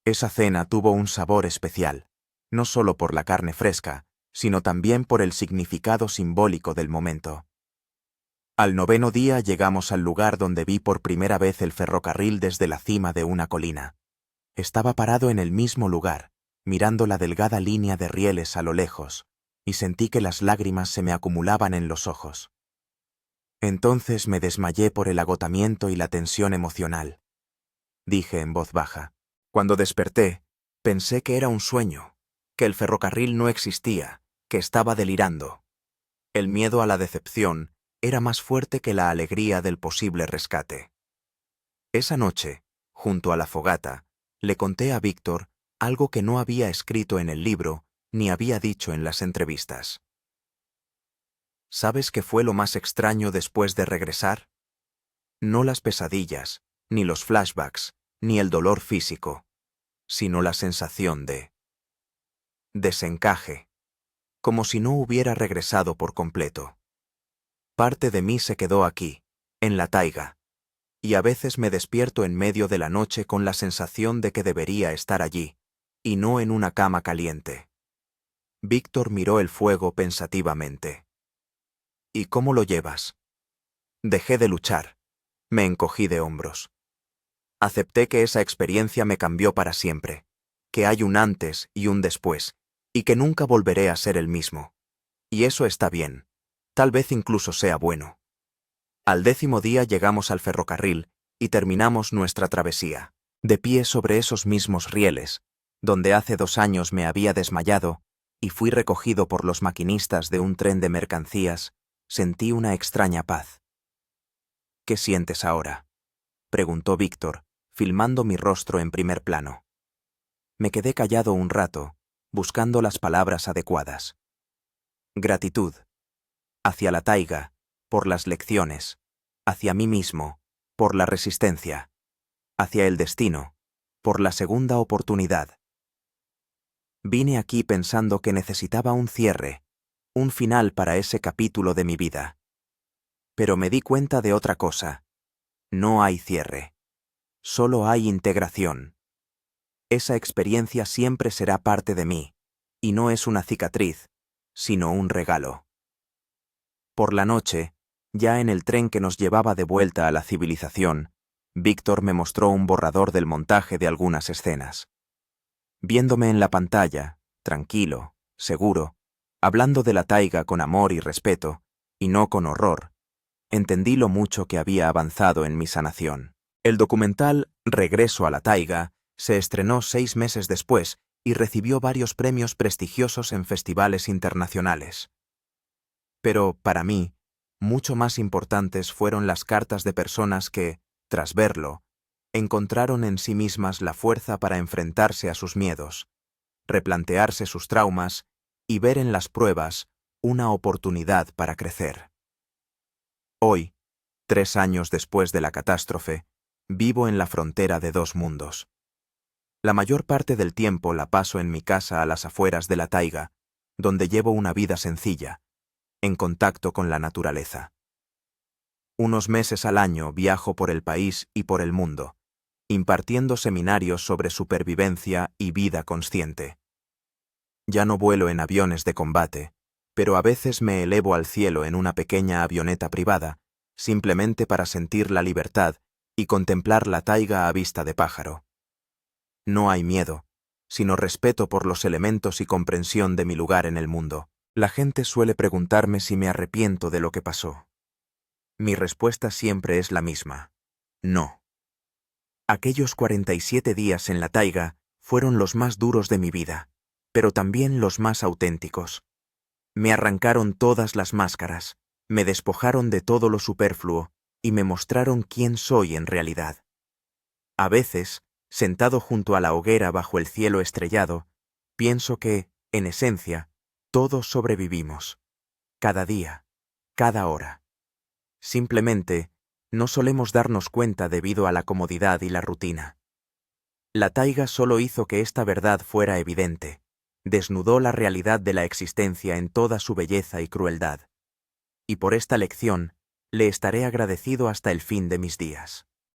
Esa cena tuvo un sabor especial, no solo por la carne fresca, sino también por el significado simbólico del momento. Al 9.º día llegamos al lugar donde vi por primera vez el ferrocarril desde la cima de una colina. Estaba parado en el mismo lugar, mirando la delgada línea de rieles a lo lejos, y sentí que las lágrimas se me acumulaban en los ojos. Entonces me desmayé por el agotamiento y la tensión emocional. Dije en voz baja. Cuando desperté, pensé que era un sueño, que el ferrocarril no existía, que estaba delirando. El miedo a la decepción era más fuerte que la alegría del posible rescate. Esa noche, junto a la fogata, le conté a Víctor algo que no había escrito en el libro ni había dicho en las entrevistas. ¿Sabes qué fue lo más extraño después de regresar? No las pesadillas, ni los flashbacks, ni el dolor físico, sino la sensación de desencaje, como si no hubiera regresado por completo. Parte de mí se quedó aquí, en la taiga, y a veces me despierto en medio de la noche con la sensación de que debería estar allí, y no en una cama caliente. Víctor miró el fuego pensativamente. ¿Y cómo lo llevas? Dejé de luchar. Me encogí de hombros. Acepté que esa experiencia me cambió para siempre, que hay un antes y un después, y que nunca volveré a ser el mismo. Y eso está bien. Tal vez incluso sea bueno. Al 10º día llegamos al ferrocarril y terminamos nuestra travesía. De pie sobre esos mismos rieles, donde hace 2 años me había desmayado y fui recogido por los maquinistas de un tren de mercancías, sentí una extraña paz. ¿Qué sientes ahora?, preguntó Víctor, filmando mi rostro en primer plano. Me quedé callado un rato, buscando las palabras adecuadas. Gratitud. Hacia la taiga, por las lecciones. Hacia mí mismo, por la resistencia. Hacia el destino, por la segunda oportunidad. Vine aquí pensando que necesitaba un cierre, un final para ese capítulo de mi vida. Pero me di cuenta de otra cosa. No hay cierre. Solo hay integración. Esa experiencia siempre será parte de mí, y no es una cicatriz, sino un regalo. Por la noche, ya en el tren que nos llevaba de vuelta a la civilización, Víctor me mostró un borrador del montaje de algunas escenas. Viéndome en la pantalla, tranquilo, seguro, hablando de la taiga con amor y respeto, y no con horror, entendí lo mucho que había avanzado en mi sanación. El documental Regreso a la taiga se estrenó 6 meses después y recibió varios premios prestigiosos en festivales internacionales. Pero, para mí, mucho más importantes fueron las cartas de personas que, tras verlo, encontraron en sí mismas la fuerza para enfrentarse a sus miedos, replantearse sus traumas y ver en las pruebas una oportunidad para crecer. Hoy, 3 años después de la catástrofe, vivo en la frontera de 2 mundos. La mayor parte del tiempo la paso en mi casa a las afueras de la taiga, donde llevo una vida sencilla, en contacto con la naturaleza. Unos meses al año viajo por el país y por el mundo, impartiendo seminarios sobre supervivencia y vida consciente. Ya no vuelo en aviones de combate, pero a veces me elevo al cielo en una pequeña avioneta privada, simplemente para sentir la libertad y contemplar la taiga a vista de pájaro. No hay miedo, sino respeto por los elementos y comprensión de mi lugar en el mundo. La gente suele preguntarme si me arrepiento de lo que pasó. Mi respuesta siempre es la misma: no. Aquellos 47 días en la taiga fueron los más duros de mi vida, pero también los más auténticos. Me arrancaron todas las máscaras, me despojaron de todo lo superfluo y me mostraron quién soy en realidad. A veces, sentado junto a la hoguera bajo el cielo estrellado, pienso que, en esencia, todos sobrevivimos. Cada día, cada hora. Simplemente, no solemos darnos cuenta debido a la comodidad y la rutina. La taiga solo hizo que esta verdad fuera evidente, desnudó la realidad de la existencia en toda su belleza y crueldad. Y por esta lección, le estaré agradecido hasta el fin de mis días.